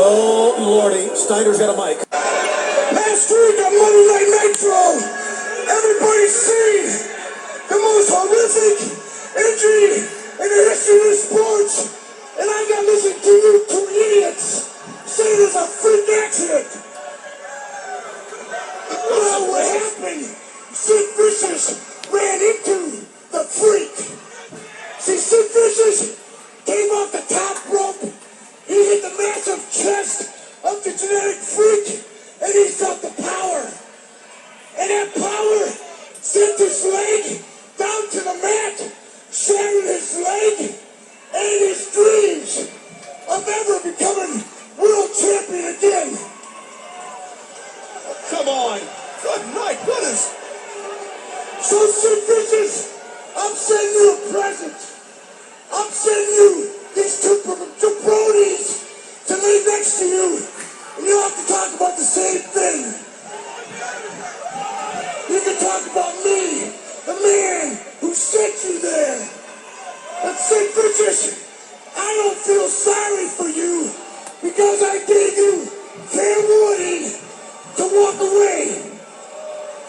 Oh, Lordy. Snyder's got a mic. Last week on Monday Night Nitro, everybody seen the most horrific injury in the history of sports. And I got to listen to you two idiots say there's a freak accident. Well, what happened? Sid Vicious ran into the freak. See, Sid Vicious came off the top rope. He hit the massive chest of the genetic freak, and he's got the power. And that power sent his leg down to the mat, shattering his leg and his dreams of ever becoming world champion again. Come on. Good night, goodness. So, Sid Vicious, I'm sending you a present. I'm sending you these two jabronis to lay next to you, and you have to talk about the same thing. You can talk about me, the man who sent you there. But Sid Vicious, I don't feel sorry for you because I gave you fair warning to walk away.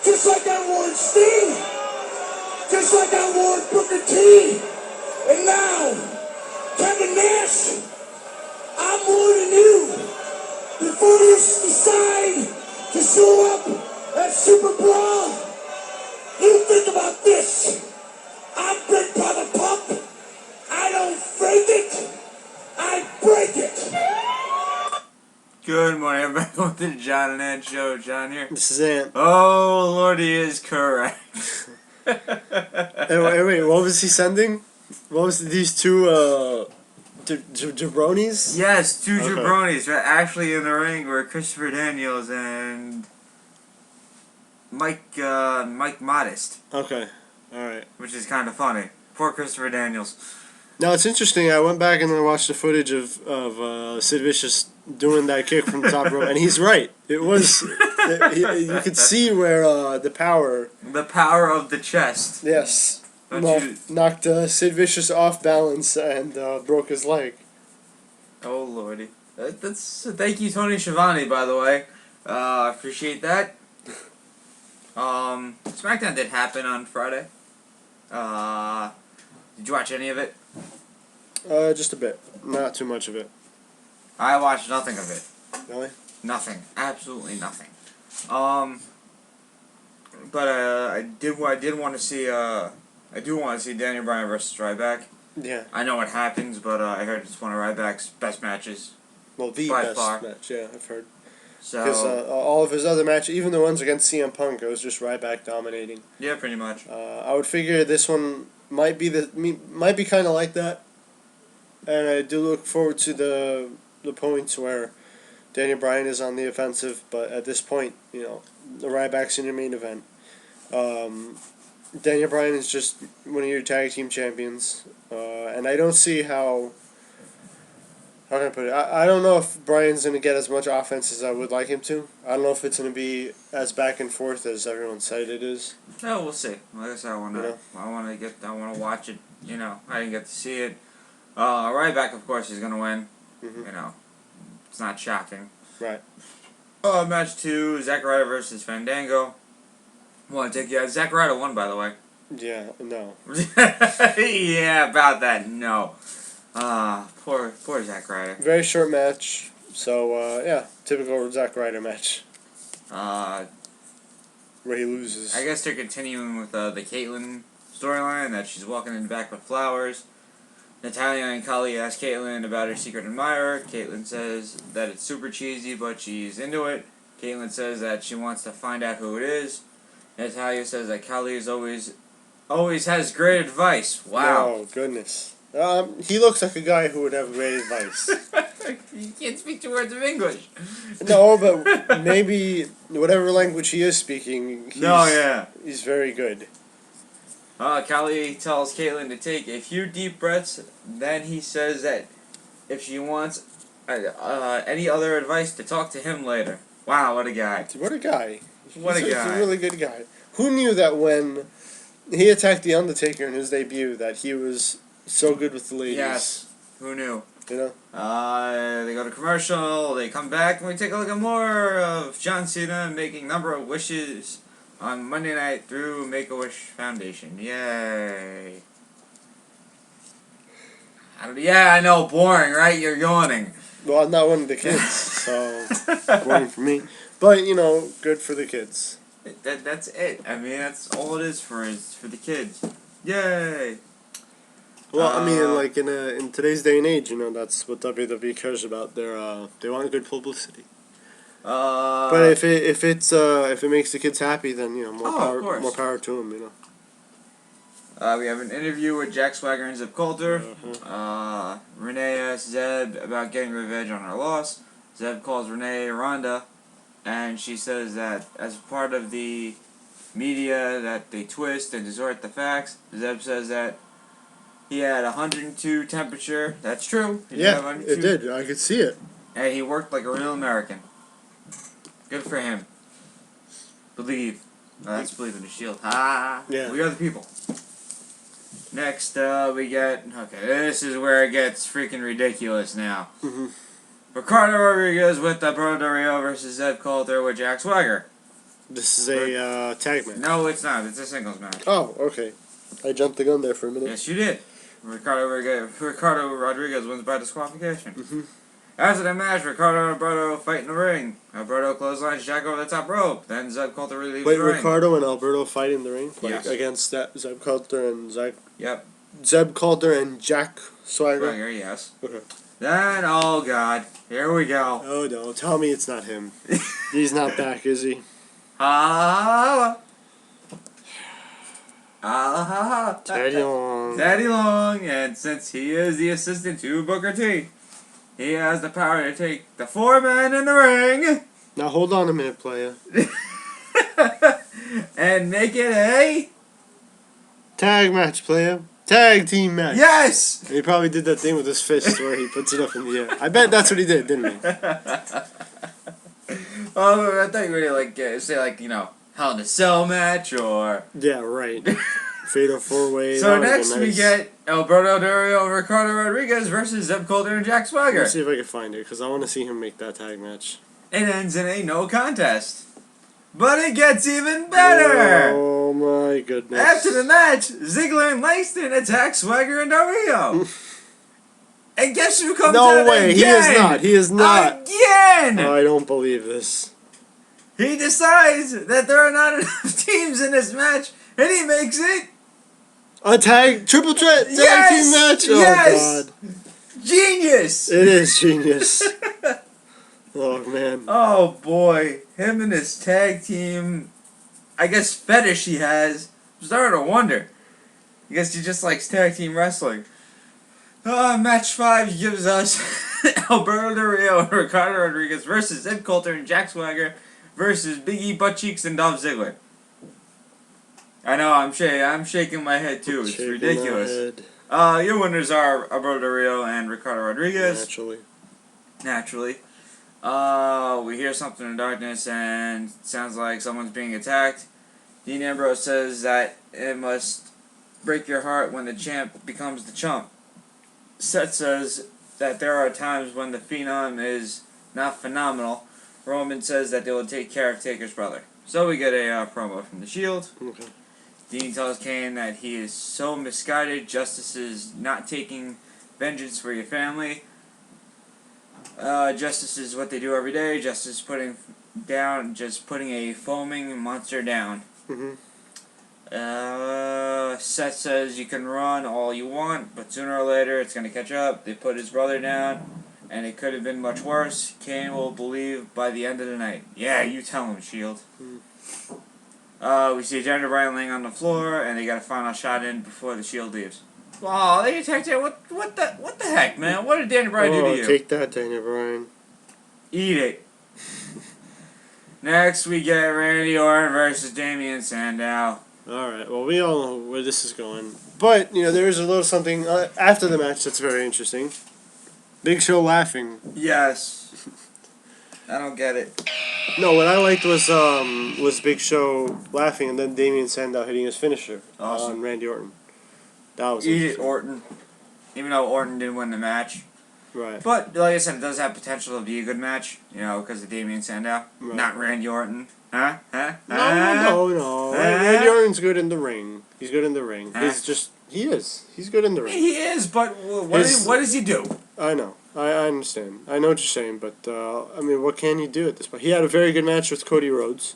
Just like I warned Sting, just like I warned Booker T, and now Kevin Nash, I'm warning you before you decide to show up at Super Brawl. You think about this. I'm Big Brother Pump. I don't fake it, I break it. Good morning, everybody. Welcome to the John and Ant Show. John here. This is Ant. Oh, Lord, he is correct. Wait, what was he sending? What was these two, jabronis? Yes, two Okay. jabronis are actually in the ring were Christopher Daniels and Mike Modest, Okay, alright. which is kind of funny. Poor Christopher Daniels. Now, it's interesting, I went back and I watched the footage of Sid Vicious doing that kick from the top rope, and he's right. It was, you could see where, the power... The power of the chest. Yes. Don't Knocked Sid Vicious off balance and broke his leg. Oh, Lordy. Thank you, Tony Schiavone, by the way. Appreciate that. Smackdown did happen on Friday. Did you watch any of it? Just a bit. Not too much of it. I watched nothing of it. Really? Nothing. Absolutely nothing. But I do want to see Daniel Bryan versus Ryback. Yeah. I know what happens, but I heard it's one of Ryback's best matches. Well, the By best far. match, yeah, I've heard. So Because all of his other matches, even the ones against CM Punk, it was just Ryback dominating. yeah, pretty much. I would figure this one might be kind of like that, and I do look forward to the points where Daniel Bryan is on the offensive. But at this point, you know, the Ryback's in your main event. Daniel Bryan is just one of your tag team champions, and I don't see how. How can I put it? I don't know if Bryan's going to get as much offense as I would like him to. I don't know if it's going to be as back and forth as everyone said it is. No, we'll see. Like I said, I want to watch it. You know, I didn't get to see it. Ryback, of course, is going to win. Mm-hmm. You know, it's not shocking. Right. Match 2, Zack Ryder versus Fandango. Zack Ryder won, by the way. Yeah, no. Yeah, about that, no. Poor Zack Ryder. Very short match. So, yeah, typical Zack Ryder match. Where he loses. I guess they're continuing with the Caitlyn storyline, that she's walking in the back with flowers. Natalya and Kali ask Caitlyn about her secret admirer. Caitlyn says that it's super cheesy, but she's into it. Caitlyn says that she wants to find out who it is. Natalya says that Kali is always has great advice. Wow. Oh, goodness. He looks like a guy who would have great advice. You can't speak 2 words of English. No, but maybe whatever language he is speaking, he's very good. Kali tells Caitlyn to take a few deep breaths. Then he says that if she wants any other advice, to talk to him later. Wow, what a guy. What a guy. What a guy. He's a really good guy. Who knew that when he attacked The Undertaker in his debut that he was so good with the ladies? Yes. Who knew? You know? They go to commercial, they come back, and we take a look at more of John Cena making number of wishes on Monday night through Make-A-Wish Foundation. Yay. Yeah, I know, boring, right? You're yawning. Well, I'm not one of the kids, so boring for me. But, you know, good for the kids. That's it. I mean, that's all it is for the kids. Yay. Well, I mean, like in today's day and age, you know, that's what WWE cares about. They want good publicity. But if it makes the kids happy, then you know more power to them. You know. We have an interview with Jack Swagger and Zeb Coulter. Renee asks Zeb about getting revenge on her loss. Zeb calls Renee Rhonda, and she says that as part of the media that they twist and distort the facts. Zeb says that he had 102 temperature. That's true. Yeah, it did. I could see it. And he worked like a real American. Good for him. Believe. Let's believe in the Shield. Ah, yeah. We are the people. Next, we get... Okay, this is where it gets freaking ridiculous now. Ricardo Rodriguez with Alberto Rio versus Zeb Coulter with Jack Swagger. This is a tag match. No, it's not. It's a singles match. Oh, okay. I jumped the gun there for a minute. Yes, you did. Ricardo Rodriguez wins by disqualification. After the match, Ricardo and Alberto fight in the ring. Alberto clotheslines Jack over the top rope. Then Zeb Coulter relieves the ring. Wait, Ricardo and Alberto fight in the ring? Like, yes. Against Zeb Coulter and Zach? Yep. Zeb Coulter and Jack Swagger? Swagger, yes. Okay. Then, oh god, here we go. Oh no, tell me it's not him. He's not back, is he? Daddy Long. Daddy Long, and since he is the assistant to Booker T, he has the power to take the 4 men in the ring. Now hold on a minute, playa. And make it a tag match, playa. Tag team match. Yes! And he probably did that thing with his fist where he puts it up in the air. I bet that's what he did, didn't he? Oh, I thought you were going to say, like, you know, Hell in a Cell match or... Yeah, right. Fatal 4-way. So next we get Alberto Del Rio, Ricardo Rodriguez versus Zeb Coulter and Jack Swagger. Let's see if I can find it, because I want to see him make that tag match. It ends in a no contest. But it gets even better! Oh my goodness. After the match, Ziggler and Langston attack Swagger and Del Rio. And guess who comes out No way, again? he is not. He is not. Again! Oh, I don't believe this. He decides that there are not enough teams in this match, and he makes it a triple threat tag team match? Oh yes! God. Genius! It is genius. Oh man. Oh boy. Him and his tag team, I guess, fetish he has. I'm starting to wonder. I guess he just likes tag team wrestling. Match 5 gives us Alberto Del Rio and Ricardo Rodriguez versus Zeb Coulter and Jack Swagger versus Big E, Butt Cheeks, and Dolph Ziggler. I know, I'm shaking my head too. It's ridiculous. Your winners are Alberto Del Rio and Ricardo Rodriguez. Naturally. We hear something in the darkness and it sounds like someone's being attacked. Dean Ambrose says that it must break your heart when the champ becomes the chump. Seth says that there are times when the Phenom is not phenomenal. Roman says that they will take care of Taker's brother. So we get a promo from the Shield. Okay. Dean tells Kane that he is so misguided. Justice is not taking vengeance for your family. Justice is what they do every day. Justice putting a foaming monster down. Seth says you can run all you want, but sooner or later it's going to catch up. They put his brother down, and it could have been much worse. Kane will believe by the end of the night. Yeah, you tell him, Shield. We see Daniel Bryan laying on the floor, and they got a final shot in before the Shield leaves. Oh, they attacked him. What the heck, man? What did Daniel Bryan do to you? Take that, Daniel Bryan. Eat it. Next, we get Randy Orton versus Damian Sandow. Alright, well, we all know where this is going. But, you know, there is a little something after the match that's very interesting. Big Show laughing. Yes. I don't get it. No, what I liked was Big Show laughing and then Damian Sandow hitting his finisher on Randy Orton. That was Eat it, Orton. Even though Orton didn't win the match. Right. But like I said, it does have potential to be a good match. You know, because of Damian Sandow, Right. not Randy Orton. Huh? Huh? No. Randy Orton's good in the ring. He's good in the ring. He's just he is. He's good in the ring. He is, but what does he do? I know. I understand. I know what you're saying, but I mean, what can he do at this point? He had a very good match with Cody Rhodes.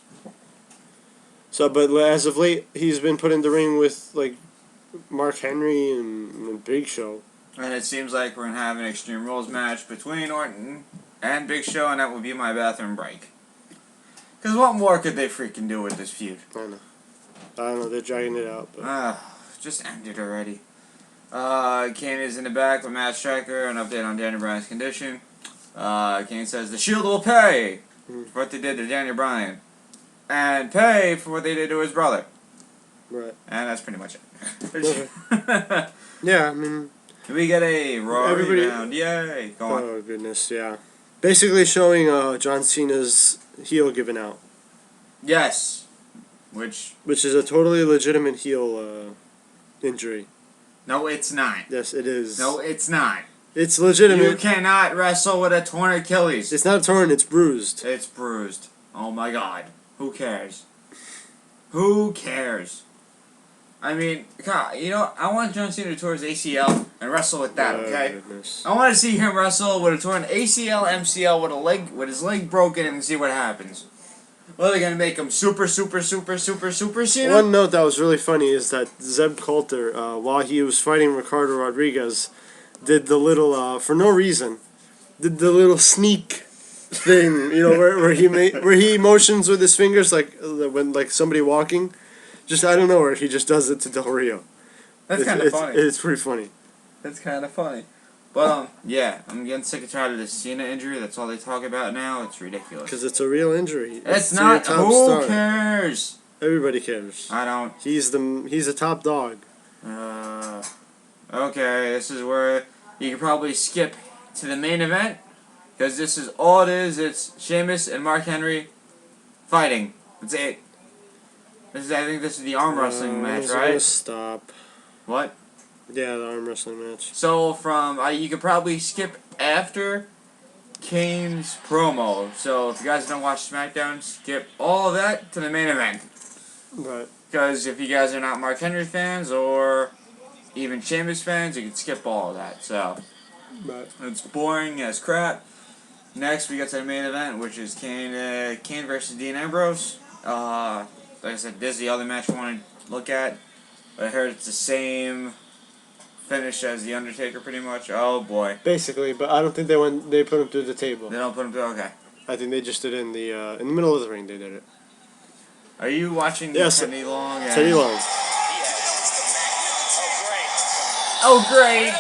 So, but as of late, he's been put in the ring with like Mark Henry and Big Show. And it seems like we're gonna have an Extreme Rules match between Orton and Big Show, and that would be my bathroom break. Because what more could they freaking do with this feud? I don't know. They're dragging it out, but Just end it already. Kane is in the back with Matt Striker, an update on Daniel Bryan's condition. Kane says the Shield will pay for what they did to Daniel Bryan, and pay for what they did to his brother. right. And that's pretty much it. Yeah, I mean, We get a Raw rebound. Yay! Go on. oh goodness, yeah. Basically showing John Cena's heel giving out, Yes. Which which is a totally legitimate heel injury. no, it's not. Yes, it is. No, it's not. It's legitimate. You cannot wrestle with a torn Achilles. It's not torn. It's bruised. It's bruised. Oh my God. Who cares? Who cares? I mean, God, you know, I want John Cena to tear his ACL and wrestle with that. Okay. Goodness. I want to see him wrestle with a torn ACL, MCL, with his leg broken, and see what happens. What are they gonna make him super Cena? One note that was really funny is that Zeb Coulter, while he was fighting Ricardo Rodriguez, did the little for no reason, did the little sneak thing, you know, where he motions with his fingers like when like somebody walking, just out of nowhere he just does it to Del Rio. That's kind of funny. It's pretty funny. That's kind of funny. But yeah, I'm getting sick and tired of this Cena injury. That's all they talk about now. It's ridiculous. Because it's a real injury. It's to not. your top Who star. cares? Everybody cares. I don't. He's a top dog. Okay, this is where you can probably skip to the main event, because this is all it is. It's Sheamus and Mark Henry fighting. That's it. I think this is the arm wrestling match, right? Stop. What? Yeah, the arm wrestling match. So from you could probably skip after Kane's promo. So if you guys don't watch SmackDown, skip all of that to the main event. Right. Because if you guys are not Mark Henry fans or even Sheamus fans, you can skip all of that. So Right. it's boring as crap. Next, we get to the main event, which is Kane versus Dean Ambrose. Like I said, this is the other match I want to look at. But I heard it's the same finish as The Undertaker, pretty much. Oh boy. Basically, but I don't think they put him through the table. They don't put him through. Okay. I think they just did it in the middle of the ring. They did it. Are you watching Yes. Teddy Long? And... Teddy Long. Oh great!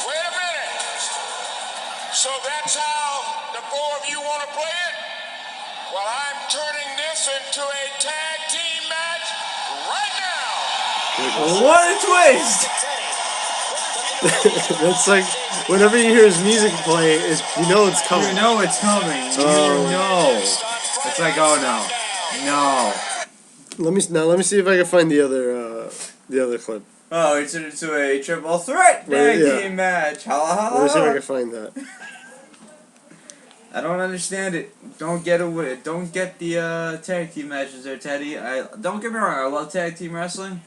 Wait a minute. So that's how the four of you want to play it? Well, I'm turning this into a tag team match right now. What a twist! That's like whenever you hear his music play, you know it's coming. You know it's coming. You know. It's like, oh no, no. Let me see if I can find the other clip. Oh, it's into a triple threat tag team match. Holla holla. Let me see if I holla. can find that. I don't understand it. Don't get away. Don't get the tag team matches there, Teddy. Don't get me wrong. I love tag team wrestling,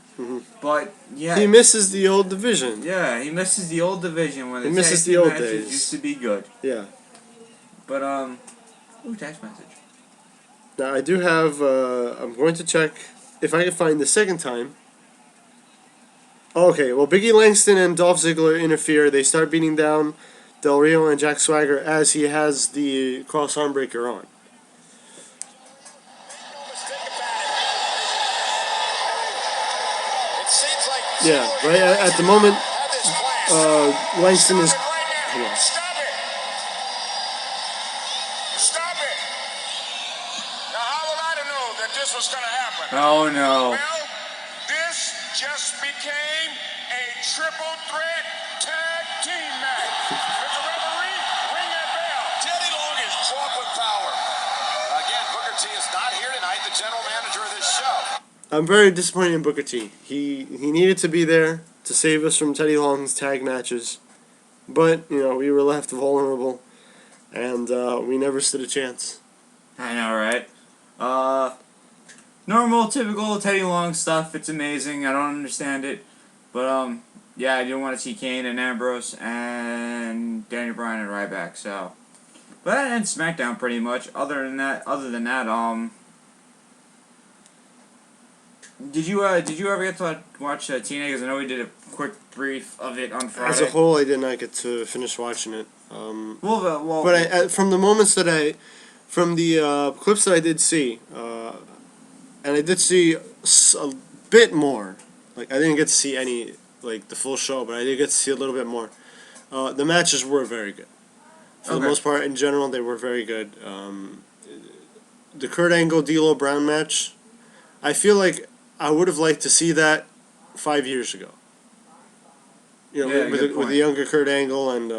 but yeah, He misses the old division. yeah, he misses the old division when the He tag misses team the old matches days. used to be good. Yeah. But ooh, text message. Now I do have. I'm going to check if I can find the second time. Oh, okay, well, Biggie Langston and Dolph Ziggler interfere. They start beating down Del Rio and Jack Swagger as he has the cross arm breaker on. Yeah, right at the moment, Langston is. Hold on. Stop it! Stop it! Now, how was I to know that this was going to happen? Oh no. Well, this just became a triple threat tag team match. Mr. Referee, ring that bell. Teddy Long is drunk with power. Again, Booker T is not here tonight, the general manager of this show. I'm very disappointed in Booker T. He needed to be there to save us from Teddy Long's tag matches, but we were left vulnerable, and we never stood a chance. I know, right? Normal, typical Teddy Long stuff. It's amazing. I don't understand it, but yeah, I do want to see Kane and Ambrose and Daniel Bryan and Ryback. So, but that ends SmackDown pretty much. Other than that, did you ever get to watch TNA? Because I know we did a quick brief of it on Friday. As a whole, I did not get to finish watching it. Well, but from the moments from the clips that I did see, and I did see a bit more. Like, I didn't get to see any, like, the full show, but I did get to see a little bit more. The matches were very good. For the most part, in general, they were very good. The Kurt Angle, D'Lo Brown match, I feel like I would have liked to see that 5 years ago. With the younger Kurt Angle and,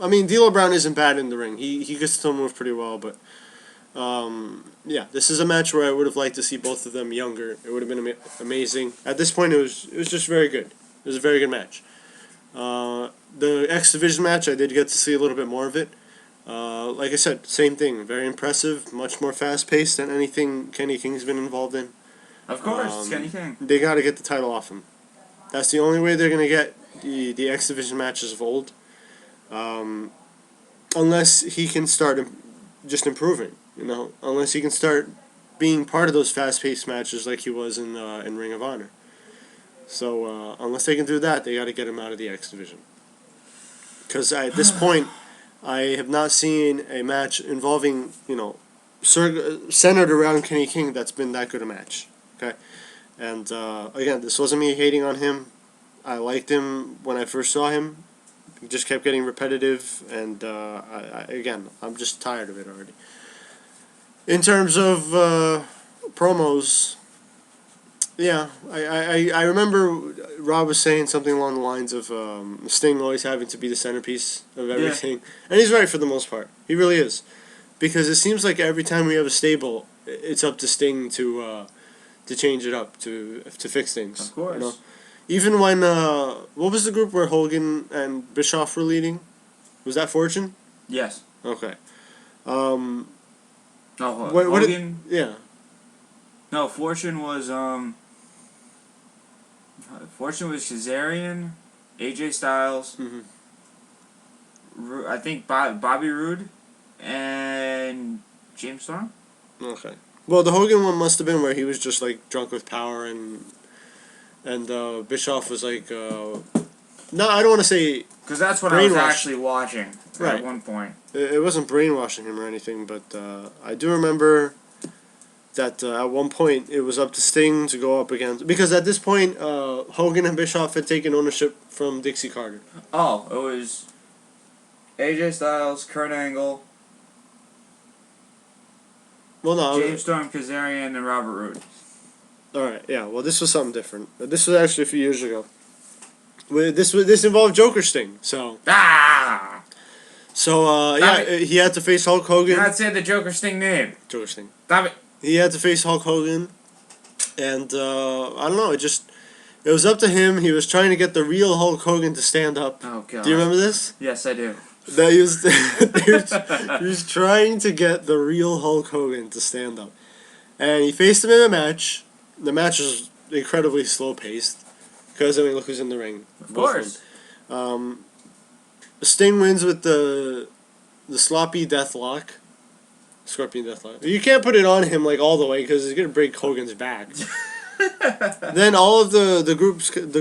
I mean, D'Lo Brown isn't bad in the ring. He could still move pretty well, but, yeah, this is a match where I would have liked to see both of them younger. It would have been amazing. At this point, it was just very good. It was a very good match. The X Division match, I did get to see a little bit more of it. Like I said, same thing. Very impressive. Much more fast-paced than anything Kenny King's been involved in. Of course, it's Kenny King. They got to get the title off him. That's the only way they're going to get the X Division matches of old. Unless he can start just improving, Unless he can start being part of those fast-paced matches like he was in Ring of Honor. So, unless they can do that, they got to get him out of the X Division. Because at this point, I have not seen a match involving, centered around Kenny King that's been that good a match. Okay? And, again, this wasn't me hating on him. I liked him when I first saw him. He just kept getting repetitive, and, I'm just tired of it already. In terms of promos, yeah, I remember Rob was saying something along the lines of Sting always having to be the centerpiece of everything. Yeah. And he's right for the most part. He really is. Because it seems like every time we have a stable, it's up to Sting to change it up, to fix things. Of course. Even when, what was the group where Hogan and Bischoff were leading? Was that Fortune? Yes. Okay. Hogan? Yeah. No, Fortune was Kazarian, AJ Styles, I think Bobby Roode, and James Storm. Okay. Well, the Hogan one must have been where he was just, like, drunk with power and Bischoff was like, no, I don't want to say because that's what I was actually watching at one point. It wasn't brainwashing him or anything, but I do remember that at one point it was up to Sting to go up against, because at this point Hogan and Bischoff had taken ownership from Dixie Carter. Oh, it was AJ Styles, Kurt Angle, James Storm, Kazarian, and Robert Roode. Alright, yeah, well, this was something different. This was actually a few years ago. This involved Joker Sting, so... So, he had to face Hulk Hogan. You're not saying the Joker Sting name. Joker Sting. Stop it. He had to face Hulk Hogan, and, I don't know, it was up to him. He was trying to get the real Hulk Hogan to stand up. Oh, God. Do you remember this? Yes, I do. That he was trying to get the real Hulk Hogan to stand up. And he faced him in a match. The match was incredibly slow-paced. Because, I mean, look who's in the ring. Of course. Sting wins with the sloppy deathlock. Scorpion deathlock. You can't put it on him, like, all the way, because he's going to break Hogan's back. Then all of the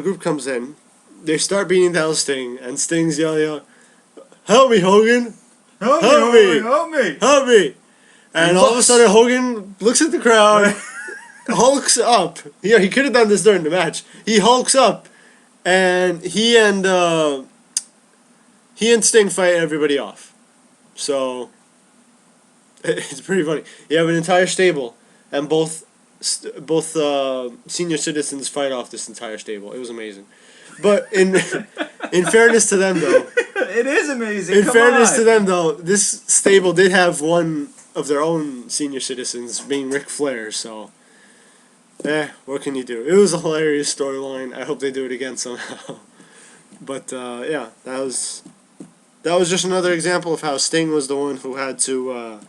group comes in. They start beating down Sting, and Sting's yelling out, "Help me, Hogan! Help me! And all of a sudden, Hogan looks at the crowd, hulks up. Yeah, he could have done this during the match. He hulks up, and he and Sting fight everybody off. So it's pretty funny. You have an entire stable, and both senior citizens fight off this entire stable. It was amazing. But in fairness to them, though, it is amazing. In fairness to them, though, this stable did have one of their own senior citizens being Ric Flair. So, what can you do? It was a hilarious storyline. I hope they do it again somehow. But yeah, that was just another example of how Sting was the one who had to.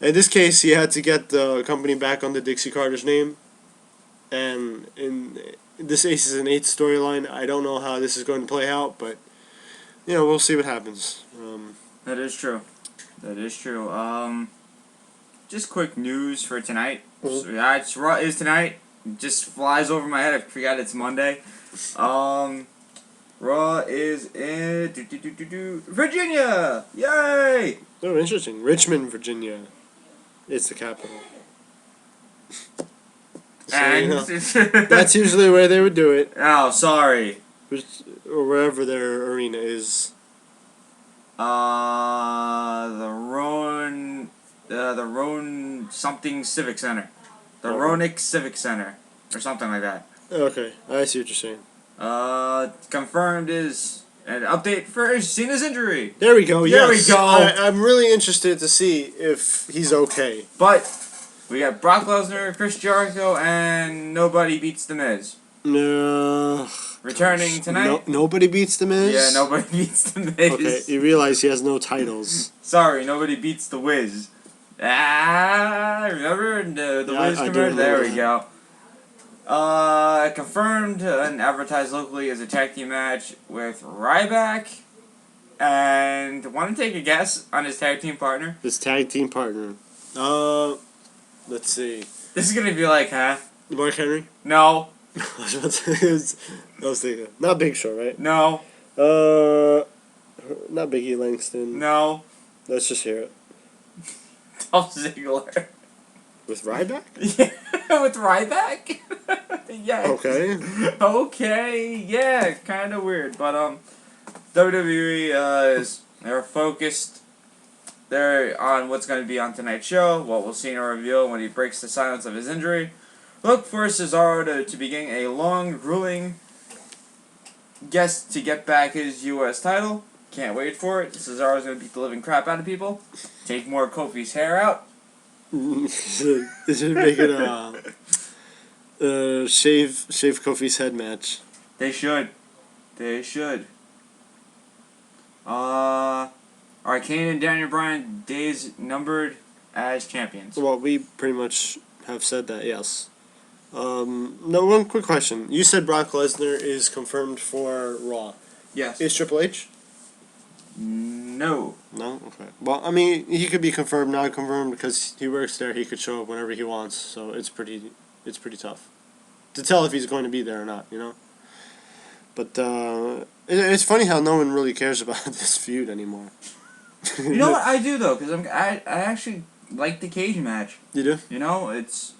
In this case, he had to get the company back under Dixie Carter's name, and in this Aces and Eights storyline, I don't know how this is going to play out, but we'll see what happens. That is true. That is true. Just quick news for tonight. So, yeah, it's Raw is tonight. Just flies over my head. I forgot it's Monday. Raw is in Virginia. Yay! Oh, interesting. Richmond, Virginia. It's the capital. So, And that's usually where they would do it, oh, sorry. or wherever their arena is. The Roan something Civic Center, the Ronick Civic Center, or something like that. Okay, I see what you're saying. Confirmed is an update for Cena's injury. There we go. There Yes. we go. I'm really interested to see if he's okay. But we got Brock Lesnar, Chris Jericho, and nobody beats The Miz. No. Returning tonight. Nobody beats The Miz? Yeah, nobody beats The Miz. Okay, you realize he has no titles. Sorry, nobody beats The Wiz. Remember the Wiz I do commercial? There remember we go. Confirmed and advertised locally as a tag team match with Ryback. And want to take a guess on his tag team partner? His tag team partner. Let's see. This is gonna be like, huh? Mark Henry? No. I was thinking. Not Big Show, right? No. Not Biggie Langston. No. Let's just hear it. Dolph Ziggler. With Ryback? Yeah, with Ryback? Yeah. Okay. Okay, yeah, kind of weird, but WWE they're focused. They're on what's going to be on tonight's show, what we'll see in a reveal when he breaks the silence of his injury. Look for Cesaro to begin a long, grueling guest to get back his U.S. title. Can't wait for it. Cesaro's going to beat the living crap out of people. Take more of Kofi's hair out. They should make it shave Kofi's head match. They should. They should. Are Kane and Daniel Bryan days numbered as champions? Well, we pretty much have said that, yes. No, one quick question. You said Brock Lesnar is confirmed for Raw. Yes. Is Triple H? No. No? Okay. Well, I mean, he could be confirmed, not confirmed, because he works there. He could show up whenever he wants, so it's pretty tough to tell if he's going to be there or not, But it's funny how no one really cares about this feud anymore. You know what I do though, because I actually like the cage match. You do? It's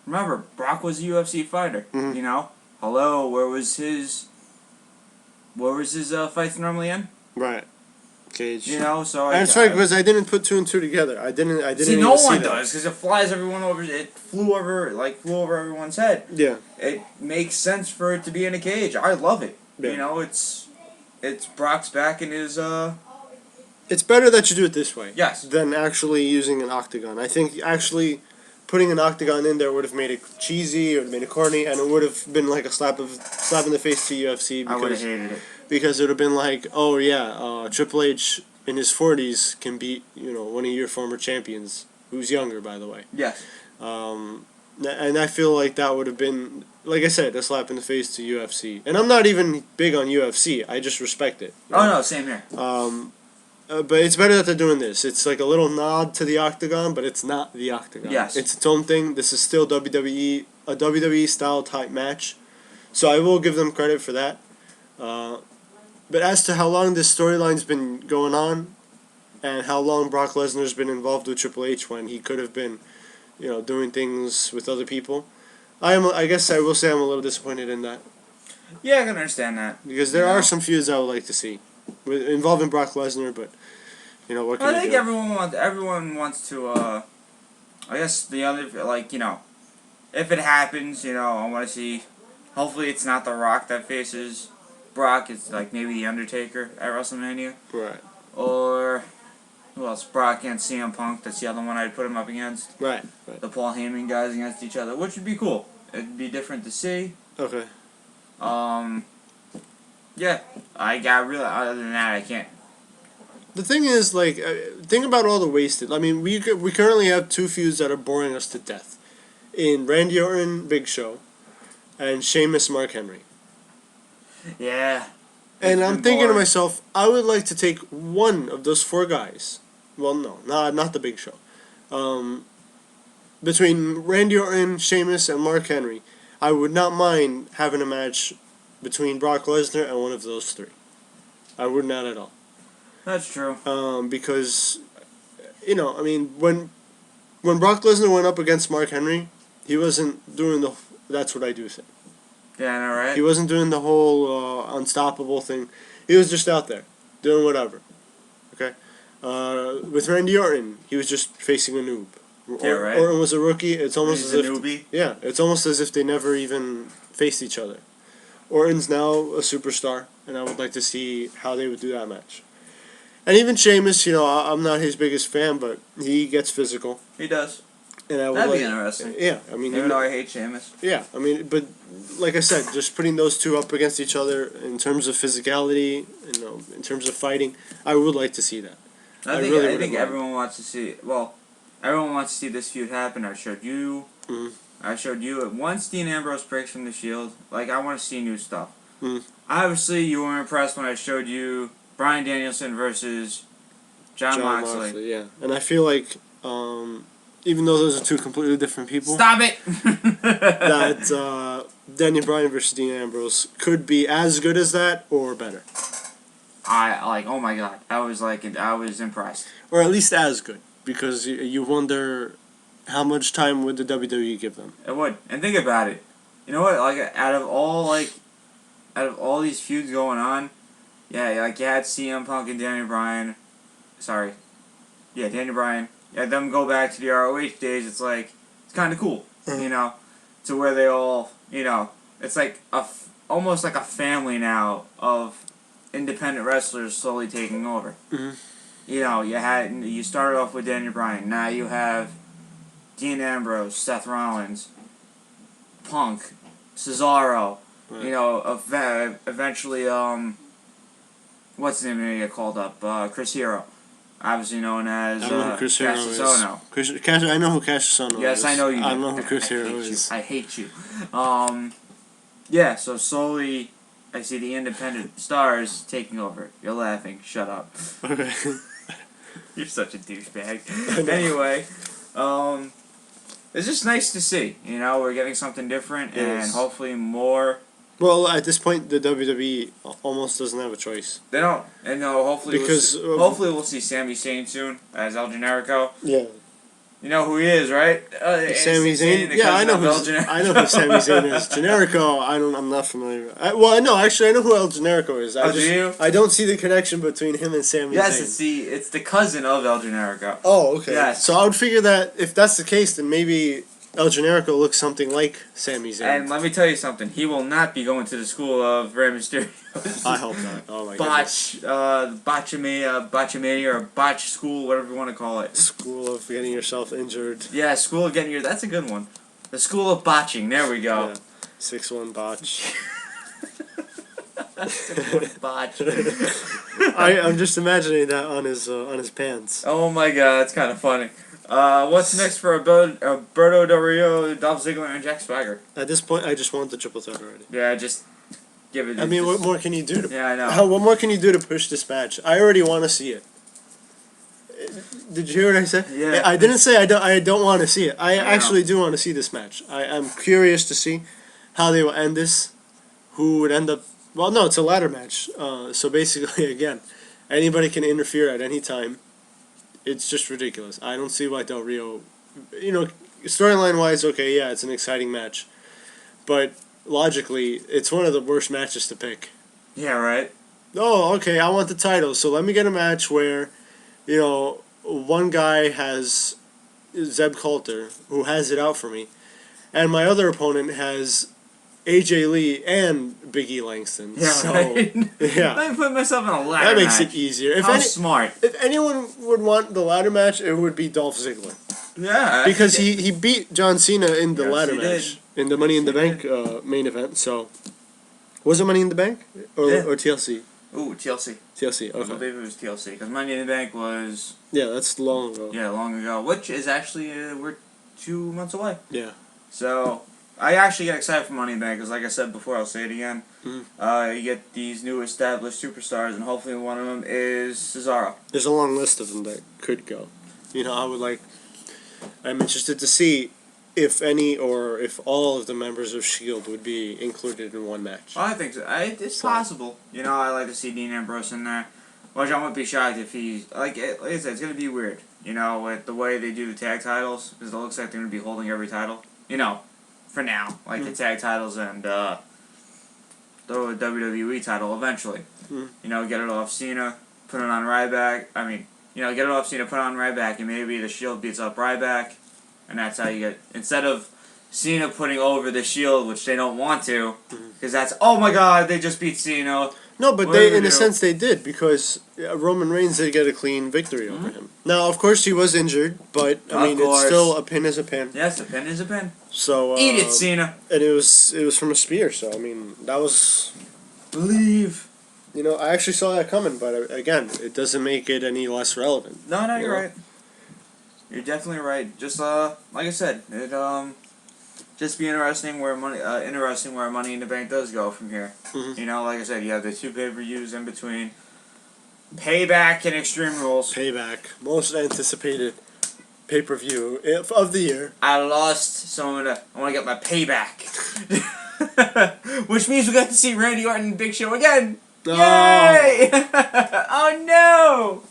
remember Brock was a UFC fighter. Mm-hmm. Hello, where was his fights normally in? Right. Cage. So And it's funny because I didn't put two and two together. I didn't. See, even no see one that. does because it flies everyone over. It flew over everyone's head. Yeah. It makes sense for it to be in a cage. I love it. Yeah. It's Brock's back in his It's better that you do it this way. Yes. Than actually using an octagon. I think actually putting an octagon in there would have made it cheesy, or made it corny, and it would have been like a slap in the face to UFC. I would have hated it. Because it would have been like, oh yeah, Triple H in his 40s can beat one of your former champions, who's younger, by the way. Yes. And I feel like that would have been, like I said, a slap in the face to UFC. And I'm not even big on UFC. I just respect it. Oh no, same here. But it's better that they're doing this. It's like a little nod to the Octagon, but it's not the Octagon. Yes. It's its own thing. This is still WWE, a WWE style type match. So I will give them credit for that. But as to how long this storyline's been going on, and how long Brock Lesnar's been involved with Triple H when he could have been, doing things with other people, I guess I will say I'm a little disappointed in that. Yeah, I can understand that. Because there are some feuds I would like to see involving Brock Lesnar, but what can you do? I think everyone wants to. I guess the other if it happens, I want to see. Hopefully, it's not The Rock that faces Brock. It's like maybe The Undertaker at WrestleMania. Right. Or Who else? Brock against CM Punk. That's the other one I'd put him up against. Right. The Paul Heyman guys against each other, which would be cool. It'd be different to see. Okay. Yeah. I got really. Other than that, I can't. The thing is, like, think about all the wasted. I mean, we currently have two feuds that are boring us to death, in Randy Orton, Big Show, and Sheamus, Mark Henry. Yeah. And I'm thinking to boring. myself, I would like to take one of those four guys. Well, no, not the Big Show. Between Randy Orton, Sheamus, and Mark Henry, I would not mind having a match between Brock Lesnar and one of those three. I would not at all. That's true. Because, I mean, when Brock Lesnar went up against Mark Henry, he wasn't doing the. That's what I do think. Yeah, I know, right? He wasn't doing the whole unstoppable thing. He was just out there doing whatever. Okay. With Randy Orton, he was just facing a noob. Yeah, right. Orton was a rookie. It's almost He's as a if newbie. yeah, it's almost as if they never even faced each other. Orton's now a superstar, and I would like to see how they would do that match. And even Sheamus, I'm not his biggest fan, but he gets physical. He does. And I would That'd like, be interesting. Yeah, I mean, Even though I hate Sheamus. yeah, I mean, but like I said, just putting those two up against each other in terms of physicality, in terms of fighting, I would like to see that. I really think wouldn't mind. everyone wants to see. Well, everyone wants to see this feud happen. I showed you. Mhm. I showed you. Once Dean Ambrose breaks from the Shield, like I want to see new stuff. Mhm. Obviously, you were impressed when I showed you Bryan Danielson versus John Moxley. Yeah, and I feel like even though those are two completely different people, Stop it! that Daniel Bryan versus Dean Ambrose could be as good as that or better, Oh my god, I was impressed. or at least as good, because you wonder how much time would the WWE give them. It would. And think about it. You know what? Out of all these feuds going on, yeah, like you had CM Punk and Daniel Bryan. Sorry. Yeah, Daniel Bryan. Yeah, them go back to the ROH days. It's kind of cool, to where they all, it's like almost like a family now of independent wrestlers slowly taking over. Mm-hmm. You started off with Daniel Bryan. Now you have Dean Ambrose, Seth Rollins, Punk, Cesaro. Right. Eventually, what's his name gonna get called up? Chris Hero, obviously known as I don't know who Chris Hero Cassius is. Ohno. I know who Cassius Ohno is. Yes, I know you. I don't know who Chris Hero is. I hate you. Yeah. So slowly, I see the independent stars taking over. You're laughing. Shut up. Okay. You're such a douchebag. Anyway, it's just nice to see. We're getting something different, and hopefully more. Well, at this point, the WWE almost doesn't have a choice. They don't, and hopefully Because we'll see Sami Zayn soon as El Generico. Yeah. You know who he is, right? Sami Zayn. Yeah, I know who Sami Zayn is. Generico, I'm not familiar. I know who El Generico is. Do you? I don't see the connection between him and Sami Zayn. Yes, it's the cousin of El Generico. Oh, okay. Yes. So I would figure that if that's the case, then maybe El Generico looks something like Sami Zayn. And let me tell you something. He will not be going to the school of Rey Mysterio. I hope not. Oh my goodness. Botchamania or botch school, whatever you want to call it. School of getting yourself injured. Yeah, school of getting your. That's a good one. The school of botching. There we go. Yeah. 6'1" botch. Botch. I'm just imagining that on his pants. Oh my god, that's kind of funny. What's next for Alberto Del Rio, Dolph Ziggler, and Jack Swagger? At this point, I just want the triple threat already. Yeah, just give it. I mean, what more can you do? Yeah, I know. What more can you do to push this match? I already want to see it. Did you hear what I said? Yeah. I didn't say I don't want to see it. I actually do want to see this match. I'm curious to see how they will end this. Who would end up... Well, no, it's a ladder match. So basically, again, anybody can interfere at any time. It's just ridiculous. I don't see why Del Rio... storyline-wise, okay, yeah, it's an exciting match. But logically, it's one of the worst matches to pick. Yeah, right? Oh, okay, I want the title. So let me get a match where, one guy has Zeb Coulter, who has it out for me, and my other opponent has AJ Lee and Big E Langston. Yeah, so, right? Yeah. Let me put myself in a ladder That makes match. it easier. How smart. If anyone would want the ladder match, it would be Dolph Ziggler. Yeah. Because he beat John Cena in the Yes, ladder he match. did. In the Money in the Yes, Bank main event. So, was it Money in the Bank? Or TLC? Ooh, TLC. TLC, I okay. believe it was TLC. Because Money in the Bank was... Yeah, that's long ago. Yeah, long ago. Which is actually... we're 2 months away. Yeah. So... I actually get excited for Money in the Bank because, like I said before, I'll say it again. You get these new established superstars, and hopefully one of them is Cesaro. There's a long list of them that could go. You know, I'm interested to see if any or if all of the members of S.H.I.E.L.D. would be included in one match. Well, I think so. It's possible. You know, I like to see Dean Ambrose in there. Which I wouldn't be shocked if he's... Like I said, it's going to be weird. You know, with the way they do the tag titles, because it looks like they're going to be holding every title. You know, for now. Like the tag titles and the WWE title eventually. You know, get it off Cena, put it on Ryback. I mean, you know, get it off Cena, put it on Ryback, and maybe the Shield beats up Ryback. And that's how you get... Instead of Cena putting over the Shield, which they don't want to, because that's, oh my god, they just beat Cena. No, but they, in a sense, they did, because Roman Reigns did get a clean victory over him. Now, of course, he was injured, but, I mean, it's still a pin is a pin. Yes, a pin is a pin. So, Eat it, Cena. And it was from a spear, so, I mean, that was... Believe. You know, I actually saw that coming, but, again, it doesn't make it any less relevant. No, you're right. You're definitely right. Just, like I said, it, just be interesting where Money in the Bank does go from here. You know, like I said, you have the 2 pay-per-views in between. Payback and Extreme Rules. Payback. Most anticipated pay-per-view of the year. I lost, so I want to get my payback. Which means we got to see Randy Orton and Big Show again. Oh. Yay! Oh no!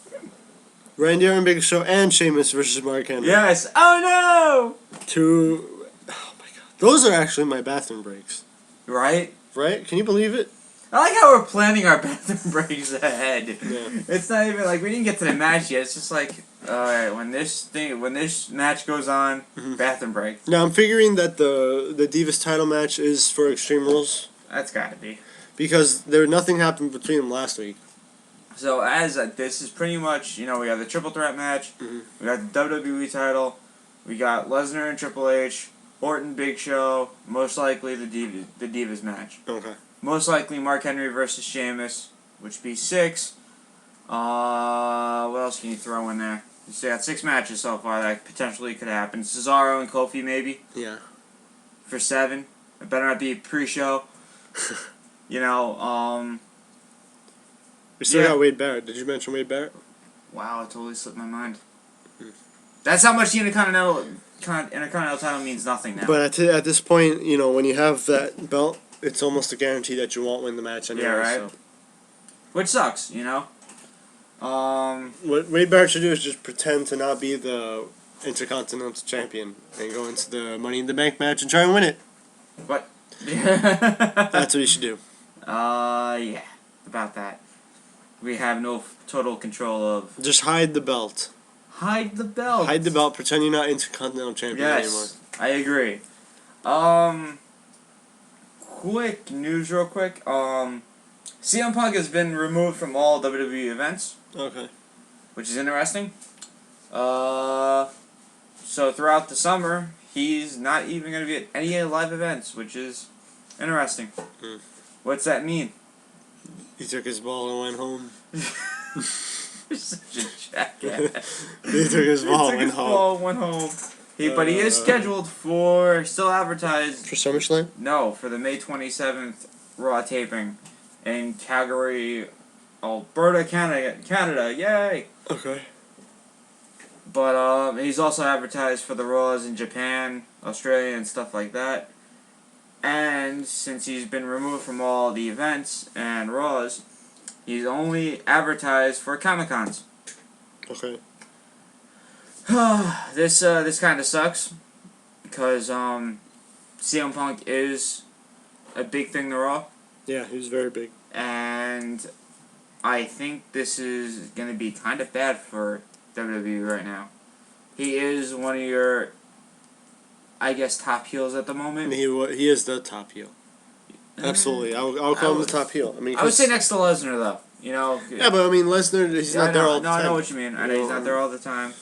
Randy Orton, Big Show, and Sheamus versus Mark Henry. Yes. Oh Oh my god. Those are actually my bathroom breaks. no! Right? Right? Can you believe it? I like how we're planning our bathroom breaks ahead. Yeah. It's not even like we didn't get to the match yet. It's just like, alright, when this match goes on, bathroom break. Now I'm figuring that the Divas title match is for Extreme Rules. That's gotta be. Because nothing happened between them last week. So as this is pretty much, you know, we have the triple threat match, we got the WWE title, we got Lesnar and Triple H, Orton, Big Show, most likely the Divas match. Okay. Most likely Mark Henry versus Sheamus, which be 6. What else can you throw in there? You got 6 matches so far that potentially could happen. Cesaro and Kofi maybe. Yeah. For 7. It better not be pre-show. You know, We still got Wade Barrett. Did you mention Wade Barrett? Wow, it totally slipped my mind. That's how much the Intercontinental title means nothing now. But at this point, you know, when you have that belt, it's almost a guarantee that you won't win the match anyway. Yeah, right. So. Which sucks, you know. What Wade Barrett should do is just pretend to not be the Intercontinental Champion and go into the Money in the Bank match and try and win it. What? That's what he should do. Yeah, about that. We have no total control of... Just hide the belt. Hide the belt. Hide the belt. Pretend you're not Intercontinental Champion anymore. I agree. Quick news real quick. CM Punk has been removed from all WWE events. Okay. Which is interesting. So throughout the summer, he's not even going to be at any live events, which is interesting. What's that mean? He took his ball and went home. You're such a jackass. He took his ball and went home. But he is scheduled for, still advertised. For SummerSlam? No, for the May 27th Raw taping in Calgary, Alberta, Canada. Yay! Okay. But he's also advertised for the Raws in Japan, Australia, and stuff like that. And since he's been removed from all the events and Raws, he's only advertised for Comic-Cons. Okay. This kind of sucks because CM Punk is a big thing to Raw. Yeah, he was very big. And I think this is going to be kind of bad for WWE right now. He is one of your, I guess, top heels at the moment. He is the top heel. Absolutely. I'll call him the top heel. I mean, I would say next to Lesnar though. You know. Yeah, but I mean Lesnar, he's not there all the time. No, I know what you mean. I know he's not there all the time.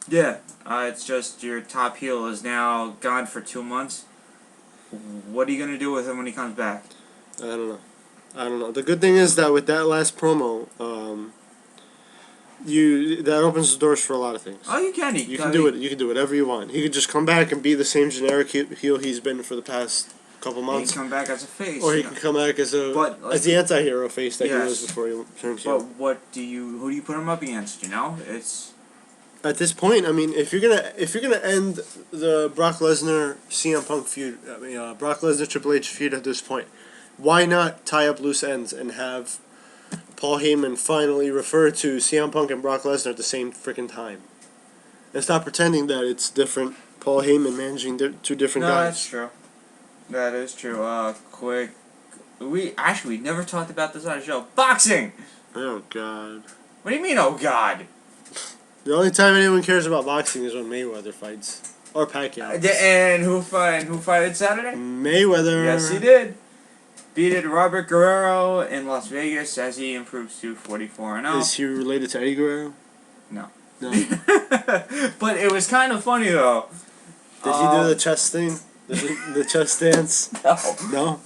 Yeah. It's just your top heel is now gone for 2 months. What are you gonna do with him when he comes back? I don't know. The good thing is that with that last promo, that opens the doors for a lot of things. Oh, you can. You can do it. You can do whatever you want. He could just come back and be the same generic heel he's been for the past couple months. He can come back as a face, or he can come back as the anti-hero face that he was before he turned heel. But who do you put him up against? You know, it's at this point. I mean, if you're gonna end the Brock Lesnar CM Punk feud, Brock Lesnar Triple H feud at this point, why not tie up loose ends and have Paul Heyman finally refer to CM Punk and Brock Lesnar at the same freaking time, and stop pretending that it's different Paul Heyman managing two different guys. That's true. That is true. Quick. We never talked about this on the show. Boxing! Oh, God. What do you mean, oh, God? The only time anyone cares about boxing is when Mayweather fights. Or Pacquiao. And who fought Saturday? Mayweather. Yes, he did. Beat Robert Guerrero in Las Vegas as he improves to 44-0. Is he related to Eddie Guerrero? No. No. But it was kind of funny, though. Did he do the chest thing? The chest dance? No. No?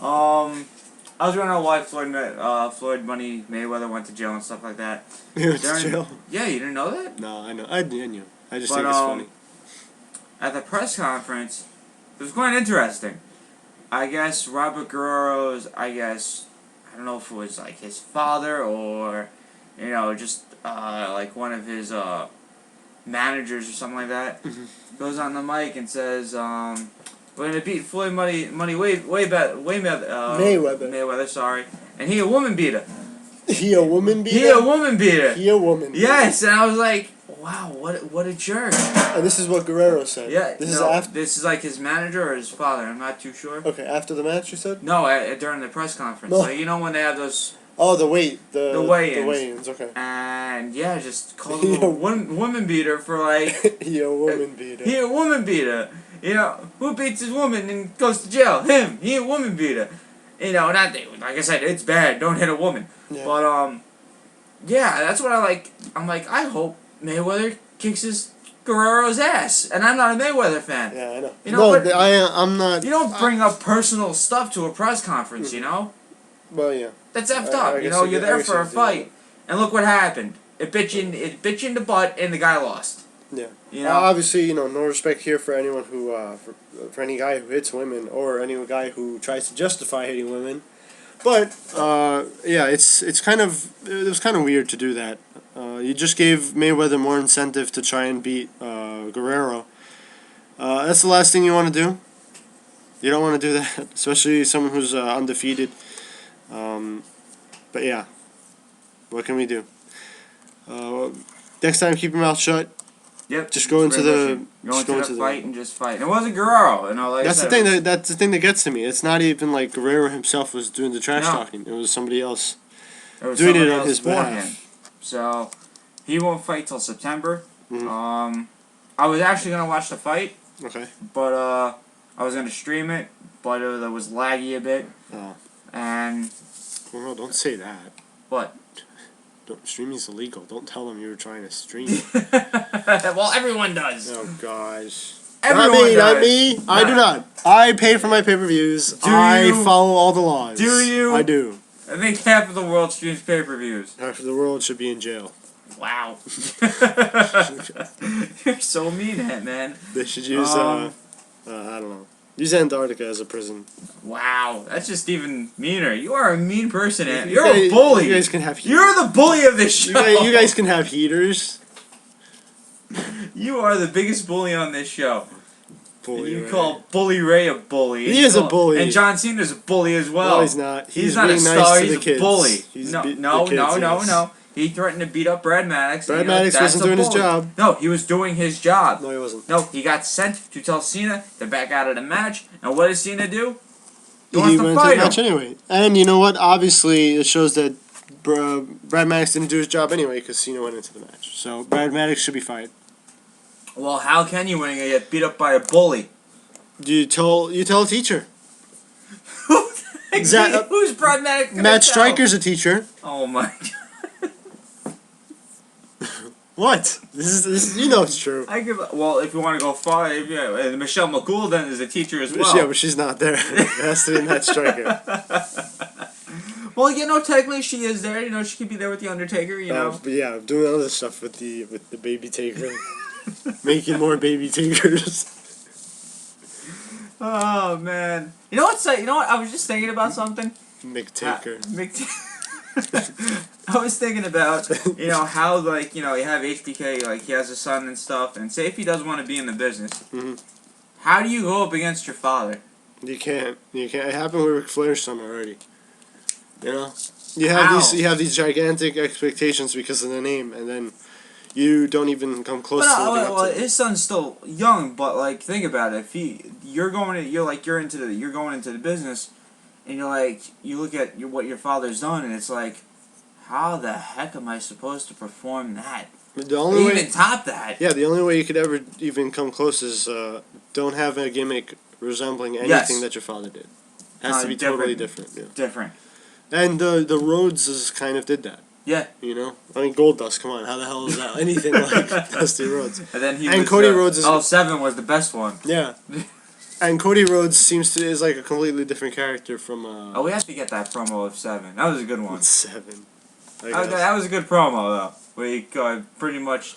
I was wondering why Floyd Money Mayweather went to jail and stuff like that. He went to jail? Yeah, you didn't know that? No, I know. I knew. I just think it's funny. At the press conference, it was quite interesting. I guess Robert Guerrero's, I don't know if it was like his father or, just like one of his managers or something like that, goes on the mic and says, we're gonna beat Floyd Mayweather, sorry, and he a woman beater. He a woman beater? He a woman beater. He a woman beater. Yes, and I was like, wow, what a jerk. And this is what Guerrero said. Yeah, This is like his manager or his father. I'm not too sure. Okay, after the match, you said? No, during the press conference. No. Like, when they have those. Oh, the weigh-ins. The weigh-ins. Okay. And yeah, just called him a woman beater for like. He a woman beater. He a woman beater. Who beats his woman and goes to jail? Him. He a woman beater. Not like I said, it's bad. Don't hit a woman. Yeah. But yeah, that's what I like. I'm like, I hope Mayweather kicks his Guerrero's ass, and I'm not a Mayweather fan. Yeah, I know. I'm not. You don't bring up personal stuff to a press conference, Well, yeah. That's effed up. You're there for a fight, and look what happened. It bit you in the butt, and the guy lost. Yeah. Obviously, no respect here for anyone who, for any guy who hits women or any guy who tries to justify hitting women. But yeah, it was kind of weird to do that. You just gave Mayweather more incentive to try and beat Guerrero. That's the last thing you want to do. You don't want to do that, especially someone who's undefeated. But yeah, what can we do? Next time, keep your mouth shut. Yep. Just go into the fight and just fight. It wasn't Guerrero, like that's the thing. That's the thing that gets to me. It's not even like Guerrero himself was doing the trash talking. It was somebody else doing it on his behalf. So he won't fight till September. Mm-hmm. I was actually gonna watch the fight. Okay. But I was gonna stream it, but it was laggy a bit. Oh. And. Well, don't say that. What? Streaming's illegal. Don't tell them you were trying to stream. Well, everyone does. Oh, gosh. Everyone does. Not me. I do not. I pay for my pay-per-views. I follow all the laws. Do you? I do. I think half of the world streams pay-per-views. Half of the world should be in jail. Wow. You're so mean, man. They should use, I don't know. Use Antarctica as a prison. Wow, that's just even meaner. You are a mean person, Ant. You're a bully. You guys can have heaters. You're the bully of this show. You guys can have heaters. You are the biggest bully on this show. Bully you Ray. Call Bully Ray a bully. He is a bully. And John Cena's a bully as well. No, he's not. He's not a star. He's a bully. He's No. He threatened to beat up Brad Maddox. Brad Maddox wasn't doing his job. No, he was doing his job. No, he wasn't. No, he got sent to tell Cena to back out of the match. And what does Cena do? He went to the match anyway. And you know what? Obviously, it shows that Brad Maddox didn't do his job anyway because Cena went into the match. So Brad Maddox should be fired. Well, how can you when you get beat up by a bully? You tell a teacher. Who's pragmatic? Matt Stryker's a teacher. Oh my god. What? This is you know it's true. Well, if you want to go far, Michelle McCool then is a teacher as well. Yeah, but she's not there. It has to be Matt Stryker. Well, technically she is there. She could be there with the Undertaker. But yeah, doing other stuff with the baby taker, making more baby takers. Oh man. You know what? I was just thinking about something. Mick Taker. I was thinking about, how, you have HBK, he has a son and stuff, and say if he does want to be in the business, how do you go up against your father? You can't. It happened with Ric Flair's son already. You have these gigantic expectations because of the name, and then you don't even come close to living up to it. His son's still young, but, think about it. If you're going into the business, and you look at what your father's done, and it's like, how the heck am I supposed to perform that? Top that? Yeah, the only way you could ever even come close is don't have a gimmick resembling anything that your father did. It has to be totally different. Yeah. Different. And the Rhodes kind of did that. Yeah. I mean, Goldust, come on, how the hell is that anything like Dusty Rhodes? And then Cody Rhodes is 07 was the best one. Yeah. And Cody Rhodes is like a completely different character from. We have to get that promo of 7. That was a good one. 7. That was a good promo though. Where he pretty much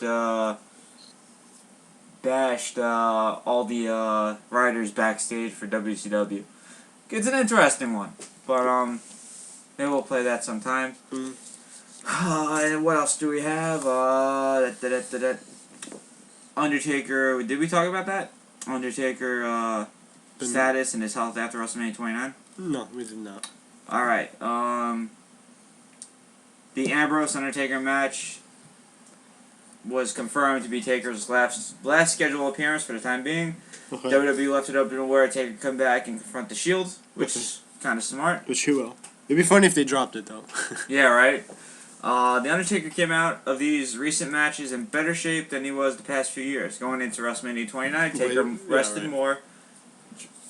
bashed all the writers backstage for WCW. It's an interesting one, but maybe we'll play that sometime. And what else do we have? Undertaker. Did we talk about that? Undertaker status and his health after WrestleMania 29? No, we did not. Alright, the Ambrose Undertaker match was confirmed to be Taker's last scheduled appearance for the time being. Okay. WWE left it open to where Taker could come back and confront the Shield, which is kind of smart. Which he will. It'd be funny if they dropped it, though. Yeah, right? The Undertaker came out of these recent matches in better shape than he was the past few years. Going into WrestleMania 29, Taker rested more,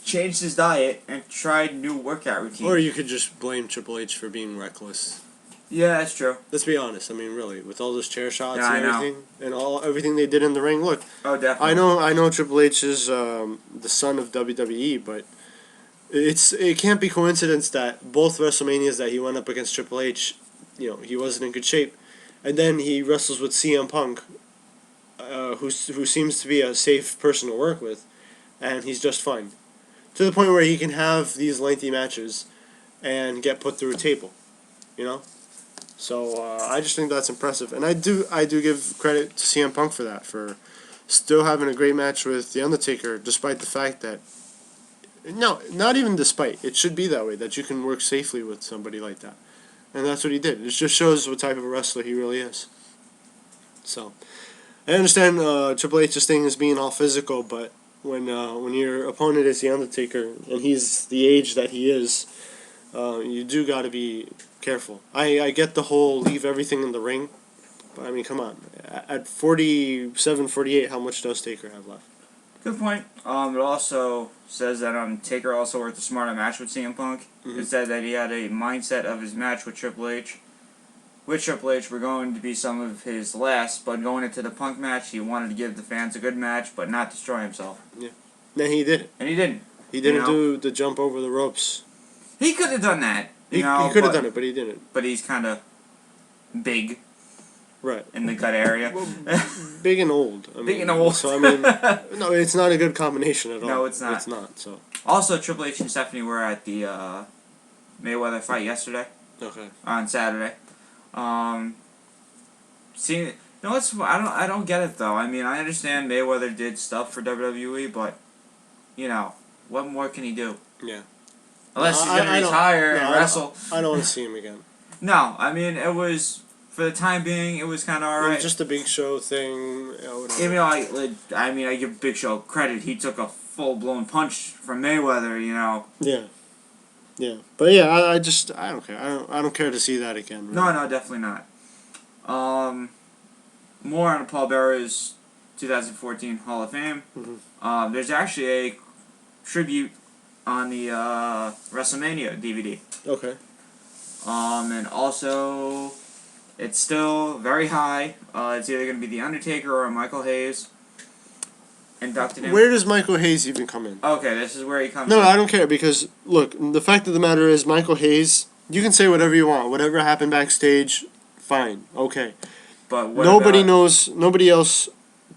changed his diet, and tried new workout routines. Or you could just blame Triple H for being reckless. Yeah, that's true. Let's be honest. I mean, really, with all those chair shots Yeah, and everything, and everything they did in the ring. Look, oh, definitely. I know Triple H is the son of WWE, but it can't be coincidence that both WrestleManias that he went up against Triple H, he wasn't in good shape, and then he wrestles with CM Punk, who seems to be a safe person to work with, and he's just fine, to the point where he can have these lengthy matches, and get put through a table, So I just think that's impressive, and I do give credit to CM Punk for that, for still having a great match with The Undertaker, despite the fact that, no, not even despite, it should be that way, that you can work safely with somebody like that, and that's what he did. It just shows what type of a wrestler he really is. So, I understand Triple H's thing is being all physical, but when your opponent is The Undertaker, and he's the age that he is, you do got to be careful. I get the whole leave everything in the ring, but I mean, come on. At 47, 48, how much does Taker have left? Good point. It also says that Taker also worked a smarter match with CM Punk. It said that he had a mindset of his match with Triple H. With Triple H were going to be some of his last, but going into the Punk match, he wanted to give the fans a good match, but not destroy himself. Yeah. And he did it. And he didn't. He didn't do the jump over the ropes. He could have done that. He could have done it, but he didn't. But he's kind of big. Right. In the gut area. Well, big and old. Big and old. So, I mean, no, it's not a good combination at all. No, it's not. It's not, so. Also, Triple H and Stephanie were at the Mayweather fight yesterday. Okay. On Saturday. I don't get it, though. I mean, I understand Mayweather did stuff for WWE, but, what more can he do? Yeah. Unless he's going to retire and wrestle. I don't want to see him again. No, I mean, it was, for the time being, it was kind of alright. It was just a Big Show thing. I give Big Show credit. He took a full-blown punch from Mayweather, Yeah. Yeah. But yeah, I don't care. I don't care to see that again. Really. No, definitely not. More on Paul Bearer's 2014 Hall of Fame. There's actually a tribute on the WrestleMania DVD. Okay. And also, it's still very high. It's either going to be The Undertaker or Michael Hayes inducted in. Where does Michael Hayes even come in? Okay, this is where he comes No, in. I don't care because look, the fact of the matter is Michael Hayes. You can say whatever you want. Whatever happened backstage, fine, okay. But what Nobody about, knows. Nobody else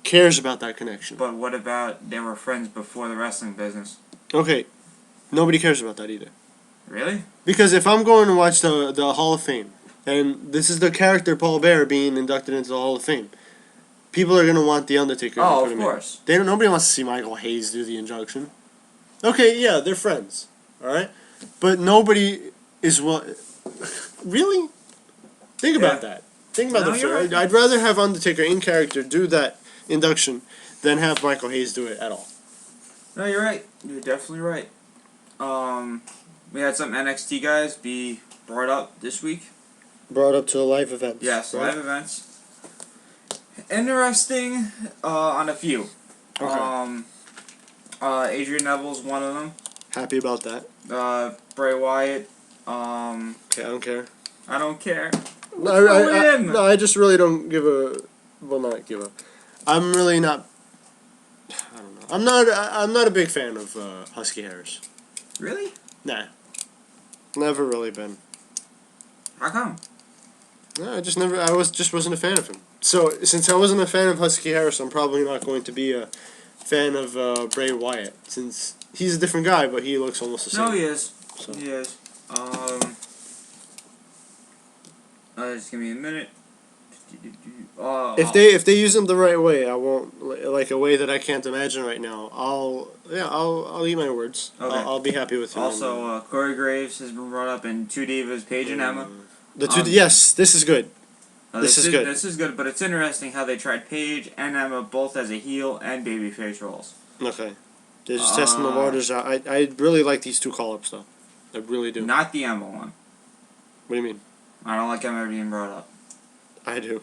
cares about that connection. But what about they were friends before the wrestling business? Okay, nobody cares about that either. Really? Because if I'm going to watch the Hall of Fame, and this is the character Paul Bearer being inducted into the Hall of Fame, people are gonna want the Undertaker. to Oh, put of him course. In. They don't. Nobody wants to see Michael Hayes do the induction. Okay, yeah, they're friends. All right, but nobody is what. Really? Think about that. Think about No, that. you're right. I'd rather have Undertaker in character do that induction than have Michael Hayes do it at all. No, you're right. You're definitely right. We had some NXT guys be brought up this week. Brought up to a live event. Yes, right? live events. Interesting on a few. Okay. Adrian Neville's one of them. Happy about that. Bray Wyatt. Okay, I don't care. I don't care. No, I just really don't give a. Well, not give a. I'm really not. I don't know. I'm not a big fan of Husky Harris. Really? Nah. Never really been. How come? No, I just never. Wasn't a fan of him. So since I wasn't a fan of Husky Harris, I'm probably not going to be a fan of Bray Wyatt since he's a different guy, but he looks almost the same. No, he is. So. He is. Just give me a minute. If they use him the right way, I won't like a way that I can't imagine right now. I'll eat my words. Okay. I'll be happy with him. Also, Corey Graves has been brought up in Two Divas, Paige and Emma. Yes, this is good. This is good. This is good, but it's interesting how they tried Paige and Emma both as a heel and babyface roles. Okay, they're just testing the waters out. I really like these two call-ups though. I really do. Not the Emma one. What do you mean? I don't like Emma being brought up. I do.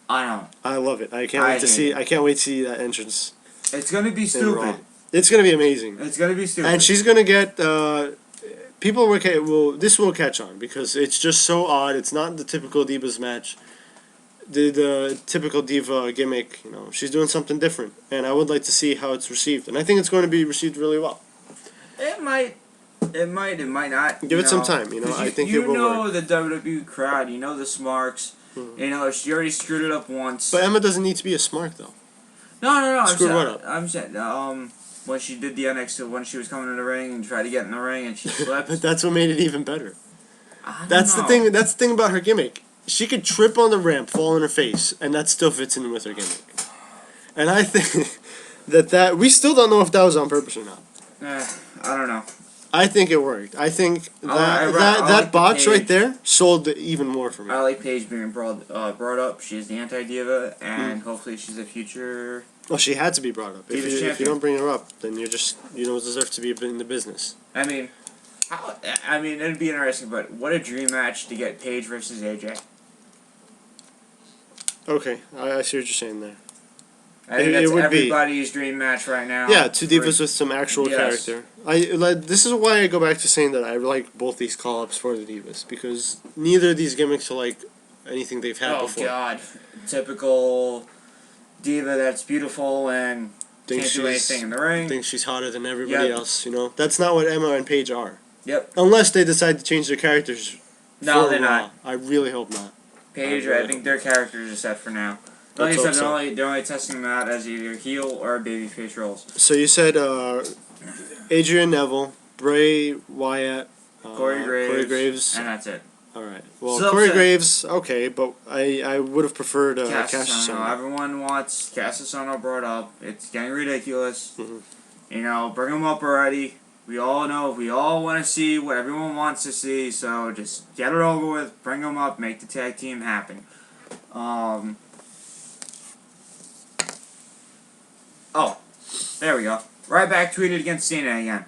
I don't. I love it. I can't wait to see. I can't wait to see that entrance. It's gonna be in stupid. Raw. It's gonna be amazing. It's gonna be stupid. And she's gonna get. People this will catch on because it's just so odd. It's not the typical Divas match. The typical diva gimmick. You know, she's doing something different, and I would like to see how it's received. And I think it's going to be received really well. It might. It might not. Give it some time. You know, I think it will You know work. the WWE crowd. You know the smarks. Mm-hmm. You know she already screwed it up once. But Emma doesn't need to be a smart though. No. Screw what up? I'm saying. When she did the NXT, when she was coming in the ring and tried to get in the ring and she slipped. But that's what made it even better. That's the thing. That's the thing about her gimmick. She could trip on the ramp, fall on her face, and that still fits in with her gimmick. And I think that we still don't know if that was on purpose or not. I don't know. I think it worked. I think I that like botch the right there sold even more for me. I like Paige being brought up. She's the anti-diva, and hopefully she's a future... Well, she had to be brought up. If Divas you don't bring her up, then you don't deserve to be in the business. I mean, it'd be interesting, but what a dream match to get Paige versus AJ. Okay, I see what you're saying there. I think that's everybody's dream match right now. Yeah, two divas with some actual Yes. character. This is why I go back to saying that I like both these call-ups for the divas because neither of these gimmicks are like anything they've had before. Oh God, typical diva that's beautiful and can't do anything in the ring. Thinks she's hotter than everybody else. You know, that's not what Emma and Paige are. Yep. Unless they decide to change their characters. No, for they're Raw. not. I really hope not. Paige, I think their characters are set for now. Like I said, they're only testing them out as either heel or babyface roles. So you said Adrian Neville, Bray Wyatt, Corey Graves, and that's it. All right. Well, So Corey upset. Graves, okay, but I would have preferred Cassius Cassius. Everyone wants Cassius brought up. It's getting ridiculous. Mhm. You know, bring him up already. We all know. We all want to see what everyone wants to see. So just get it over with. Bring him up. Make the tag team happen. Oh, there we go. Ryback tweeted against Cena again.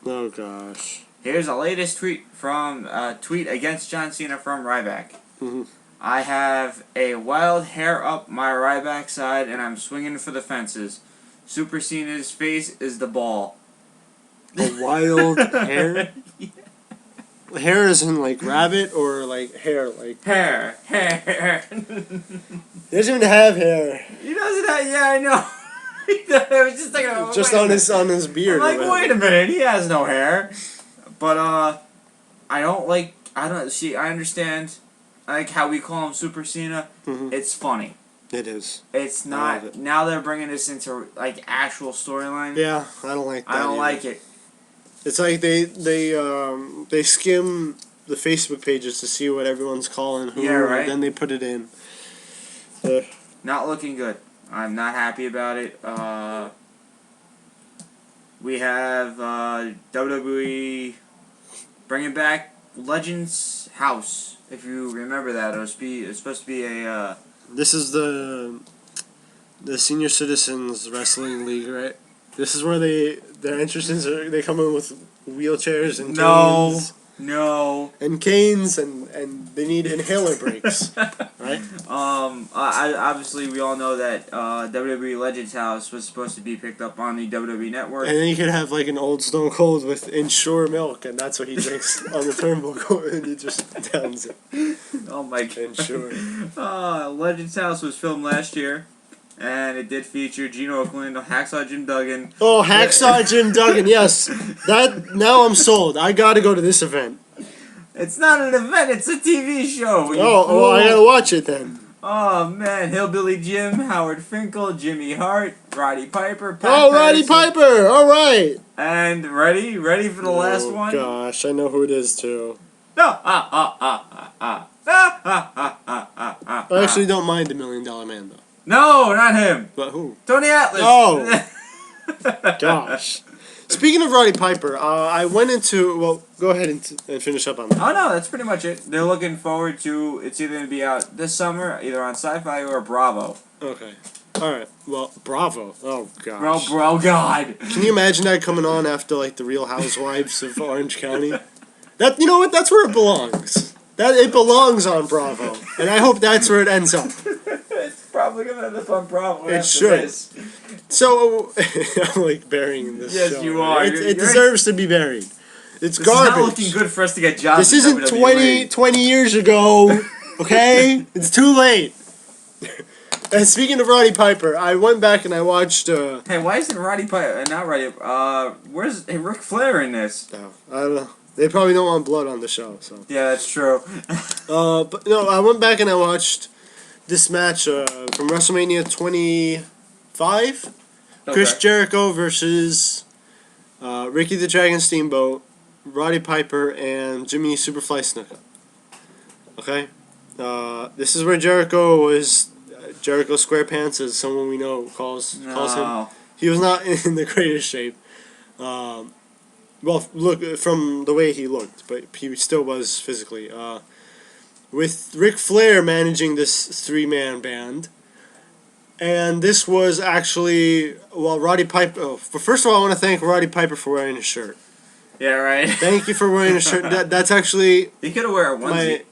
Oh gosh. Here's the latest tweet from tweet against John Cena from Ryback. Mhm. I have a wild hair up my Ryback side and I'm swinging for the fences. Super Cena's face is the ball. A wild hair? Hair is in like rabbit or like hair like Hair. he doesn't even have hair. He doesn't have. Yeah, I know. I was just thinking about Just wait a on his minute. beard. I'm like, wait a minute, he has no hair. But I don't see. I understand. I like how we call him Super Cena. Mhm. It's funny. It is. It's I not. love it. Now they're bringing this into like actual storyline. Yeah, I don't like that. I don't either. like it. It's like they skim the Facebook pages to see what everyone's calling who, Yeah, right. and then they put it in. Not looking good. I'm not happy about it. We have WWE bringing back Legends House. If you remember that, it was supposed to be a. This is the Senior Citizens Wrestling League, right? This is where their entrances are. They come in with wheelchairs and canes. No. And canes and they need inhaler breaks, right? Obviously we all know that WWE Legends House was supposed to be picked up on the WWE Network. And then you could have like an old Stone Cold with Ensure milk, and that's what he drinks on the turnbuckle, and he just downs it. Oh my god. Ensure. Legends House was filmed last year, and it did feature Gene Oakland, Hacksaw Jim Duggan. Oh, Hacksaw Jim Duggan, yes. Now I'm sold. I gotta go to this event. It's not an event, it's a TV show. Well, I gotta watch it then. Oh man, Hillbilly Jim, Howard Finkel, Jimmy Hart, Roddy Piper, Pat Roddy Patterson. Piper, alright. And ready for the last one? Oh gosh, I know who it is too. No, I actually don't mind the $1 Million Man though. No, not him. But who? Tony Atlas. Oh. Gosh. Speaking of Roddy Piper, I went into... Well, go ahead and finish up on that. Oh no, that's pretty much it. They're looking forward to... It's either going to be out this summer, either on Sci-Fi or Bravo. Okay. Alright. Well, Bravo. Oh, gosh. Bro, God. Can you imagine that coming on after, like, the Real Housewives of Orange County? That, you know what? That's where it belongs. It belongs on Bravo. And I hope that's where it ends up. It's probably going to end up on Bravo It after should. this. So, I'm, like, burying this Yes, show. you are. It deserves to be buried. It's This garbage. is not looking good for us to get jobs. This isn't in WWE. 20 years ago, okay? It's too late. And speaking of Roddy Piper, I went back and I watched... Hey, why isn't Roddy Piper... Not Roddy... where's Ric Flair in this? Oh, I don't know. They probably don't want blood on the show, so... Yeah, that's true. But no, I went back and I watched this match from WrestleMania 25. Okay. Chris Jericho versus Ricky the Dragon Steamboat, Roddy Piper, and Jimmy Superfly Snuka. Okay? This is where Jericho was... Jericho SquarePants, as someone we know calls him. He was not in the greatest shape. Well, look, from the way he looked, but he still was physically. With Ric Flair managing this three-man band. And this was actually, well, Roddy Piper... Oh, first of all, I want to thank Roddy Piper for wearing his shirt. Yeah, right. Thank you for wearing a shirt. That's actually... You could have wear a onesie.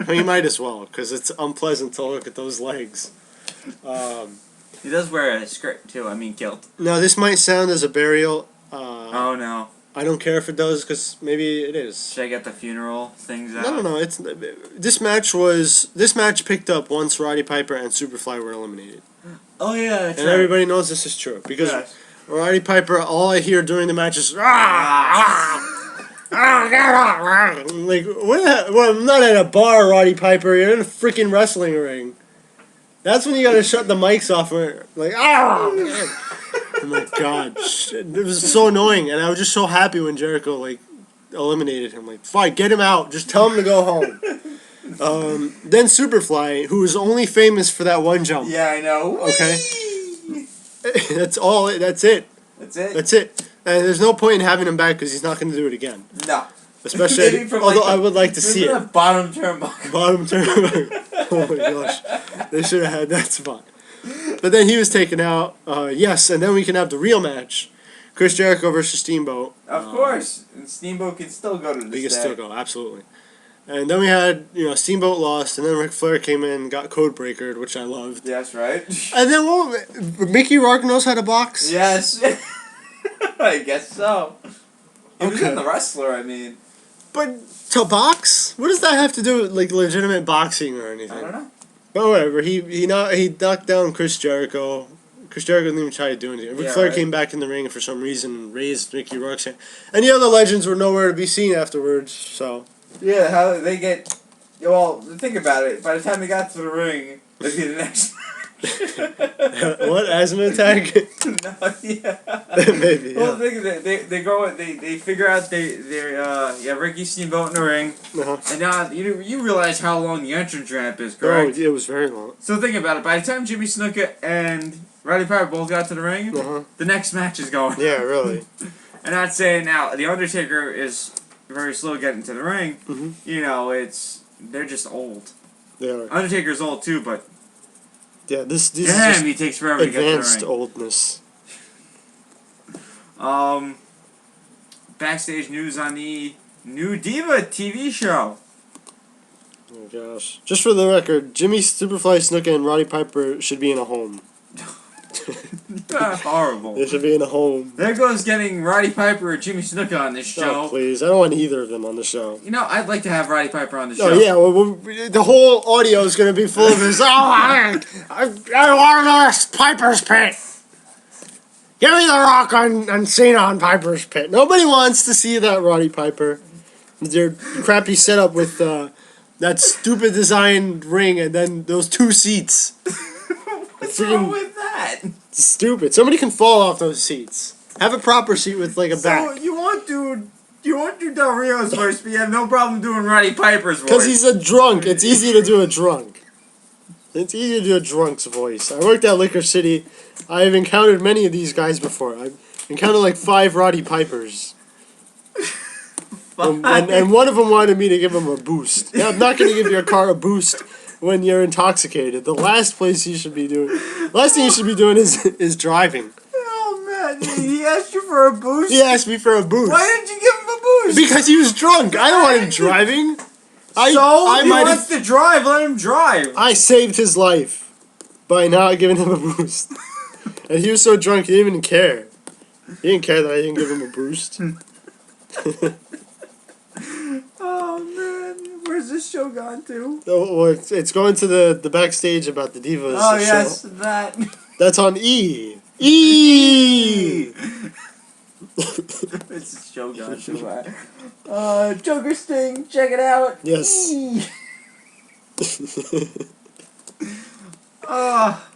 Well, you might as well, because it's unpleasant to look at those legs. He does wear a skirt, too. I mean, kilt. Now, this might sound as a burial. Oh, no. I don't care if it does, because maybe it is. Should I get the funeral things out? No. This match picked up once Roddy Piper and Superfly were eliminated. Oh, yeah, that's And right. everybody knows this is true, because Yes. Roddy Piper, all I hear during the match is... Like, well, I'm not at a bar, Roddy Piper. You're in a freaking wrestling ring. That's when you gotta shut the mics off. Like, oh my god. It was so annoying. And I was just so happy when Jericho, like, eliminated him. Like, fine, get him out. Just tell him to go home. Then Superfly, who is only famous for that one jump. Yeah, I know. Okay. Whee! That's all. That's it. That's it? That's it. And there's no point in having him back because he's not going to do it again. No. Especially, Maybe from, although like, I would like to see it. Bottom turnbuckle. Bottom turn. Oh my gosh. They should have had that spot. But then he was taken out. Yes, and then we can have the real match. Chris Jericho versus Steamboat. Of course. And Steamboat can still go to this He can day. still go, absolutely. And then we had, Steamboat lost, and then Ric Flair came in and got Codebreakered, which I loved. Yes, right? And then Mickey Rourke knows how to box. Yes. I guess so. He was Okay. in The Wrestler, I mean. But to box? What does that have to do with like legitimate boxing or anything? I don't know. But whatever. He knocked down Chris Jericho. Chris Jericho didn't even try to do anything. Ric Yeah, Flair right. came back in the ring and for some reason raised Mickey Rourke's hand. And the other legends were nowhere to be seen afterwards. So Yeah, how they get... Well, think about it. By the time they got to the ring, they'd be the next what, asthma attack? No, yeah. Maybe. Well, Yeah. think of it. They go. They figure out they're Ricky Steamboat in the ring, Uh-huh. and now you realize how long the entrance ramp is, Oh, correct? it was very long. So think about it. By the time Jimmy Snuka and Roddy Piper both got to the ring, Uh-huh. the next match is going. Yeah, really. And I'd say now the Undertaker is very slow getting to the ring. Mhm. You know, they're just old. They are. Undertaker's old too, but Yeah, this is damn, just he takes forever to get to advanced the ring. oldness. Backstage news on the new Diva TV show. Oh gosh. Just for the record, Jimmy Superfly Snuka and Roddy Piper should be in a home. That's horrible. They should be in a home. There goes getting Roddy Piper or Jimmy Snuka on this show. Oh, please. I don't want either of them on the show. You know, I'd like to have Roddy Piper on the show. Oh, yeah. Well, the whole audio is going to be full of this. I want this Piper's Pit. Give me the Rock on Cena on Piper's Pit. Nobody wants to see that Roddy Piper. Their crappy setup with that stupid designed ring and then those two seats. What's wrong with that? It's stupid. Somebody can fall off those seats. Have a proper seat with like a So back. you want Del Rio's voice, but you have no problem doing Roddy Piper's voice. Because he's a drunk. It's easy to do a drunk. It's easy to do a drunk's voice. I worked at Liquor City. I've encountered many of these guys before. I've encountered like 5 Roddy Pipers. And one of them wanted me to give him a boost. Yeah, I'm not going to give your car a boost when you're intoxicated. The last thing you should be doing is driving. Oh man, he asked you for a boost. He asked me for a boost. Why didn't you give him a boost? Because he was drunk. I don't want him driving. If he wants to drive, let him drive. I saved his life by not giving him a boost. And he was so drunk he didn't even care. He didn't care that I didn't give him a boost. Oh man, where's this show gone to? Oh, well, it's going to the backstage about the Divas Oh show. yes, that. That's on E. E! This show gone too Joker Sting, check it out. Yes. Oh,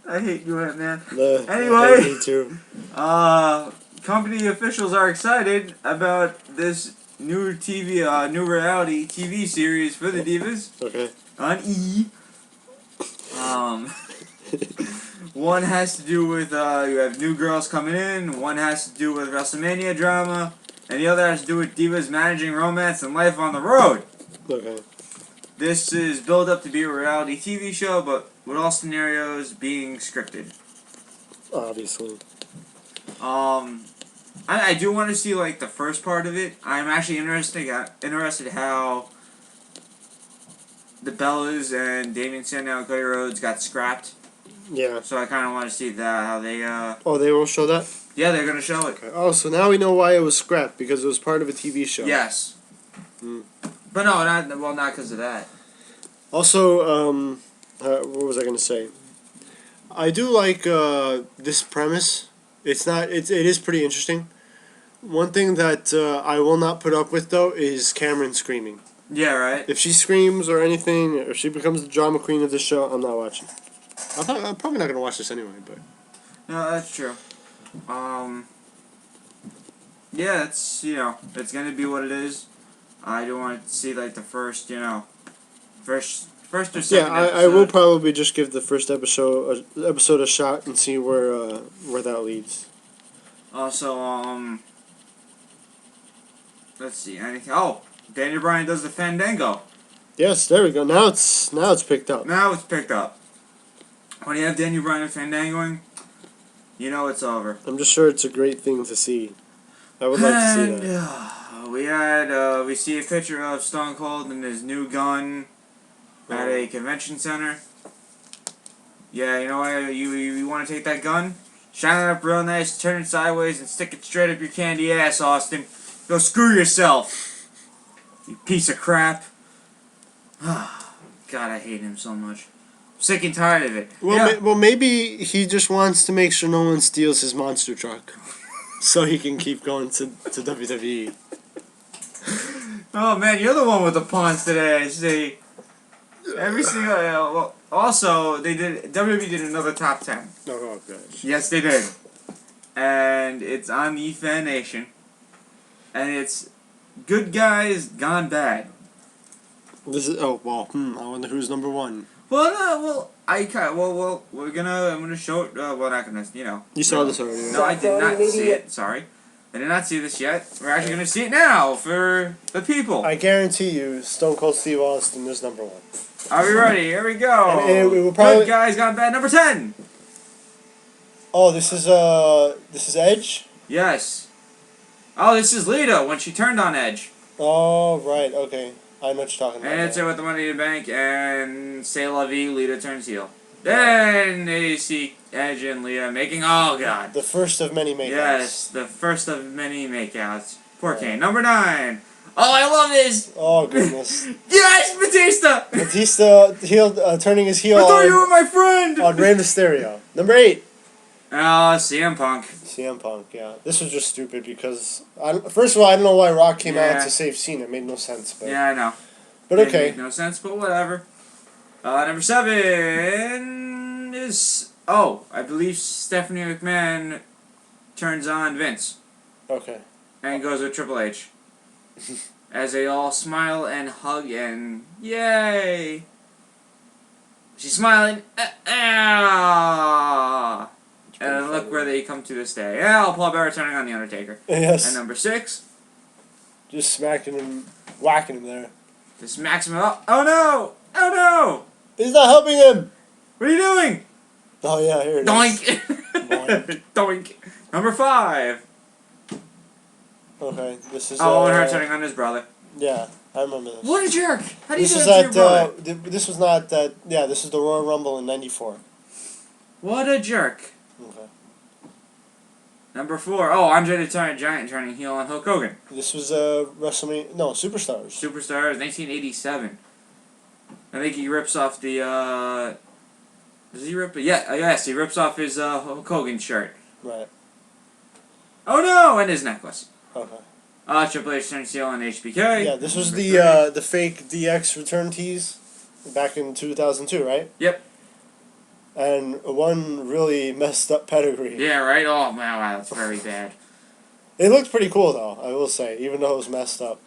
I hate you, man. Anyway. Me too. Company officials are excited about this new new reality TV series for the Divas Okay. on E. One has to do with you have new girls coming in. One has to do with WrestleMania drama, and the other has to do with Divas managing romance and life on the road. Okay. This is built up to be a reality TV show, but with all scenarios being scripted. Obviously. I do want to see like the first part of it. I'm actually interested how the Bellas and Damien Sandow and Cody Rhodes got scrapped. Yeah. So I kind of want to see that how they Oh, they will show that? yeah, they're gonna show it. Okay. Oh, so now we know why it was scrapped, because it was part of a TV show. Yes. Hmm. But no, not because of that. Also, what was I going to say? I do like this premise. It is pretty interesting. One thing that I will not put up with, though, is Cameron screaming. Yeah, right. If she screams or anything, or if she becomes the drama queen of this show, I'm not watching. I'm probably not going to watch this anyway, but... No, that's true. Yeah, it's gonna be what it is. I do want to see like the first first or second. Yeah, I will probably just give the first episode a shot and see where that leads. Also, let's see anything. Oh, Daniel Bryan does the Fandango. Yes, there we go. Now it's picked up. Now it's picked up. When you have Daniel Bryan fandangoing, you know it's over. I'm just sure it's a great thing to see. I would like to see that. We see a picture of Stone Cold and his new gun at a convention center. Yeah, you know what? You want to take that gun? Shine it up real nice, turn it sideways, and stick it straight up your candy ass, Austin. Go screw yourself, you piece of crap. God, I hate him so much. I'm sick and tired of it. Well, well, maybe he just wants to make sure no one steals his monster truck, so he can keep going to WWE. Oh man, you're the one with the puns today. See, every single. Well, also, WWE did another top 10. Oh gosh. Yes, they did, and it's on the Fan Nation, and it's good guys gone bad. This is I wonder who's number one. Well, no, I'm gonna show it. We're not gonna, You saw this already, right? No, I did not see it. Sorry, I did not see this yet. We're actually gonna see it now for the people. I guarantee you, Stone Cold Steve Austin is number one. Are we ready? Here we go. And it will probably... Good guys gone bad. Number 10. Oh, this is Edge? Yes. Oh, this is Lita when she turned on Edge. Oh, right, okay. I know what you're talking about. And it's it with the Money in the Bank and C'est La Vie, Lita turns heel. Then they see Edge and Lita making, oh god. The first of many makeouts. Yes, the first of many makeouts. Poor Kane. Number 9. Oh, I love this! Oh, goodness. Yes, Batista! Batista turning his heel I thought you were my friend! on Rey Mysterio. Number 8. Oh, CM Punk. CM Punk, yeah. This was just stupid because... first of all, I don't know why Rock came out to save Cena. It made no sense. But, yeah, I know. But It okay. made no sense, but whatever. Number 7 is... Oh, I believe Stephanie McMahon turns on Vince. Okay. And goes with Triple H. As they all smile and hug and... Yay! She's smiling. And look where they come to this day. Yeah, Paul Bearer turning on The Undertaker. Yes. And number 6. Just smacking him, whacking him there. Just smacks him up. Oh no! Oh no! He's not helping him! What are you doing? Oh yeah, here it Doink! is. Doink. Doink! Number 5. Okay, this is... Oh, and her turning on his brother. Yeah, I remember this. What a jerk! How do you do This that to is your brother? this was not that... Yeah, this is the Royal Rumble in '94. What a jerk. Okay. Number 4. Oh, Andre the Giant turning heel on Hulk Hogan. This was WrestleMania... No, Superstars. Superstars, 1987. I think he rips off the, Does he rip it? Yeah, yes, he rips off his, Hulk Hogan shirt. Right. Oh no! And his necklace. Okay. Triple H turns heel on HBK. Yeah, this was the fake DX return tease back in 2002, right? Yep. And one really messed up pedigree. Yeah, right? Oh, man, wow, that's very bad. It looked pretty cool, though, I will say, even though it was messed up.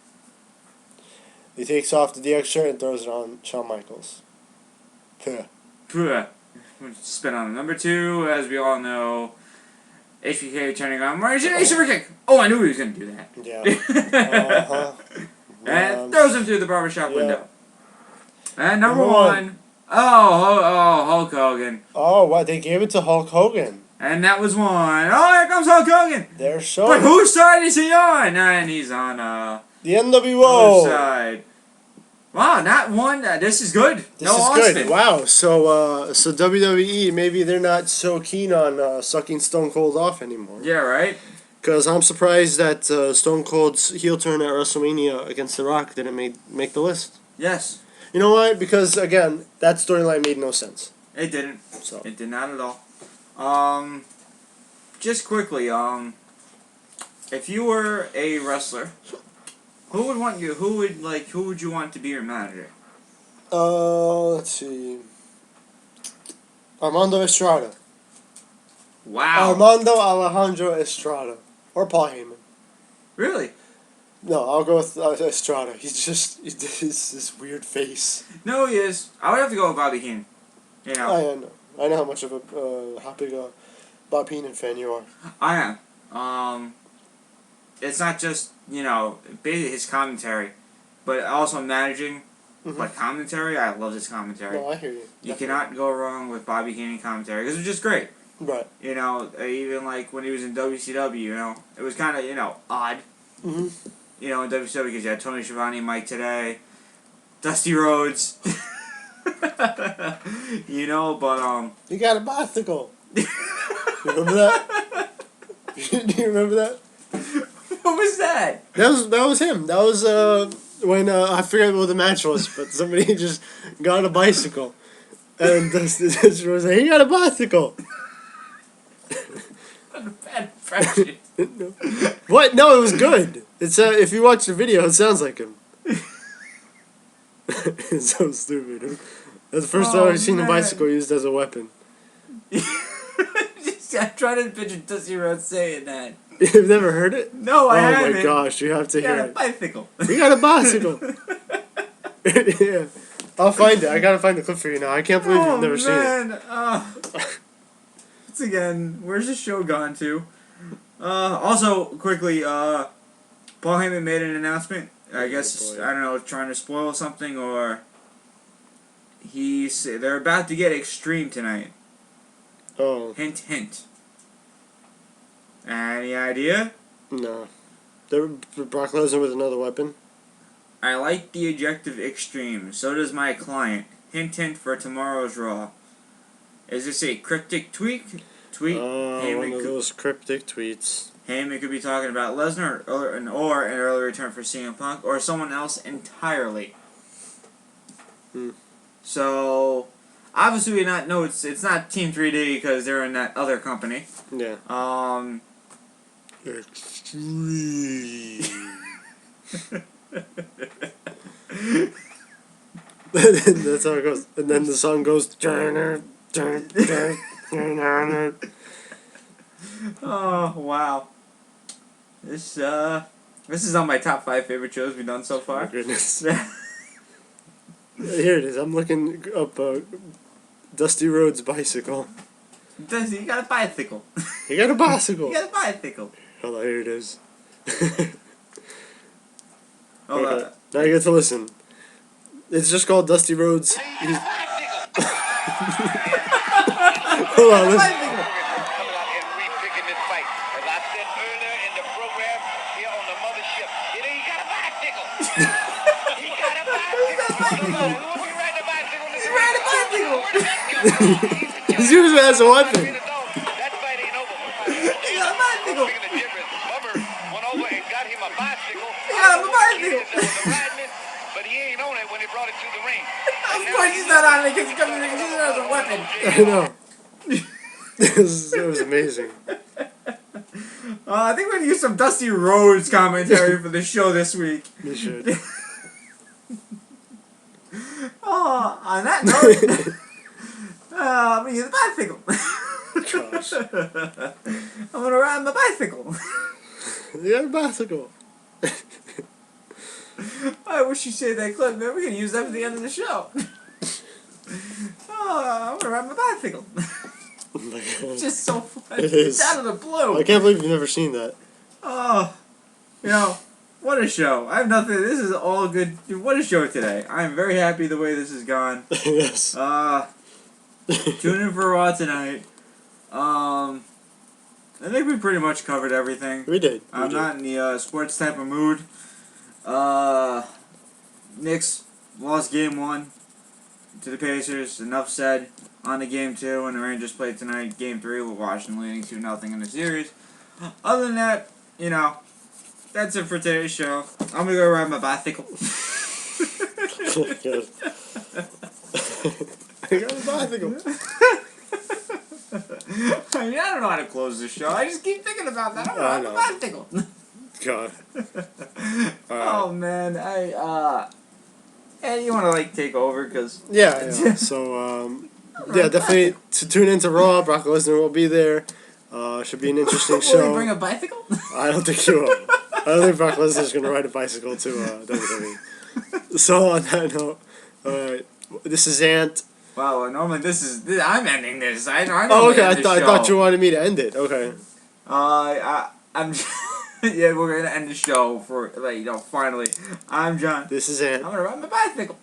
He takes off the DX shirt and throws it on Shawn Michaels. Puh. Puh. Spin on him. Number 2, as we all know, HBK turning on Marty Jannetty super kick. Oh, I knew he was going to do that. Yeah. And throws him through the barbershop window. And number 1. Oh, Hulk Hogan. Oh, what? They gave it to Hulk Hogan. And that was 1. Oh, here comes Hulk Hogan. They're showing. But whose side is he on? And he's on the NWO side. Wow, not one. This is good. This is Austin. good. Wow. So WWE, maybe they're not so keen on sucking Stone Cold off anymore. Yeah, right? Because I'm surprised that Stone Cold's heel turn at WrestleMania against The Rock didn't make the list. Yes. You know why? Because, again, that storyline made no sense. It didn't. So. It did not at all. Just quickly, if you were a wrestler, who would you want to be your manager? Let's see. Armando Estrada. Wow. Armando Alejandro Estrada. Or Paul Heyman. Really? No, I'll go with Estrada. He's this weird face. No, he is. I would have to go with Bobby Heenan. You know. I know. I know how much of how big a Bob Heenan fan you are. I am. It's not just, his commentary, but also managing. Mm-hmm. But commentary, I love his commentary. No, I hear you. You cannot go wrong with Bobby Heenan commentary, because it's just great. Right. Even like when he was in WCW, it was kind of, odd. Mm-hmm. In WCW, because you had Tony Schiavone, Mike Today, Dusty Rhodes. You got a bicycle. You remember that? Do you remember that? What was that? That was him. That was when I forget what the match was, but somebody just got a bicycle, and this was like, he got a bicycle. What a bad impression. What? No, it was good. It's if you watch the video, it sounds like him. It's so stupid. That's the first time I've seen a bicycle used as a weapon. I'm trying to picture Dusty Rhodes saying that. You've never heard it? No, I haven't. Oh my gosh, you have to hear He got a it. bicycle. He got a bicycle. Yeah. I'll find it. I gotta find the clip for you now. I can't believe you've never seen it. Once again, where's the show gone to? Also, quickly, Paul Heyman made an announcement. I guess, I don't know, trying to spoil something, or they're about to get extreme tonight. Oh. Hint, hint. Any idea? No. Brock Lesnar with another weapon? I like the adjective extreme. So does my client. Hint, hint for tomorrow's Raw. Is this a cryptic tweet? Oh, one of those cryptic tweets. Heyman could be talking about Lesnar or an early return for CM Punk or someone else entirely. So, obviously we not know it's not Team 3D because they're in that other company. Yeah. Extreme. That's how it goes. And then the song goes. Oh wow. This is on my top 5 favorite shows we've done so far. Oh my goodness. Here it is. I'm looking up Dusty Rhodes' bicycle. Dusty, you got a bicycle. He got a bicycle. You got a bicycle. Hold on, here it is. Hold on. Okay. Now you get to listen. It's just called Dusty Rhodes. Hold on, listen. He's using it as a weapon. He got a bicycle. He got a bicycle. But he ain't on it when he brought it to the ring. Of course he's not on it because he's using it as a weapon. I know. That was amazing. I think we're going to use some Dusty Rhodes commentary for the show this week. You should. On that note, I'm going to use a bicycle. Gosh. I'm going to ride my bicycle. You got a bicycle. I wish you saved that clip, man. We can use that for the end of the show. I'm going to ride my bicycle. Oh my God. It's just so funny. It is. It's out of the blue. I can't believe you've never seen that. Oh, what a show. I have nothing. This is all good. Dude, what a show today. I'm very happy the way this has gone. Yes. Tune in for Raw tonight. I think we pretty much covered everything. We did. I'm not in the sports type of mood. Knicks lost game 1 to the Pacers. Enough said. On to game 2, and the Rangers played tonight. Game 3 with Washington leading 2-0 in the series. Other than that, that's it for today's show. I'm gonna go ride my bicycle. I got a bicycle. I don't know how to close this show. I just keep thinking about that. I'm gonna ride my bicycle. God. Oh man, and you want to take over because yeah. So definitely to tune into Raw. Brock Lesnar will be there. Should be an interesting show. Will he bring a bicycle? I don't think he will. I don't think Brock Lesnar's gonna ride a bicycle to WWE. So on that note, this is Ant. Wow, normally I'm ending this. I Oh, okay. I thought you wanted me to end it. Okay. I'm. Yeah, we're gonna end the show for finally. I'm John. This is Ant. I'm gonna ride my bicycle.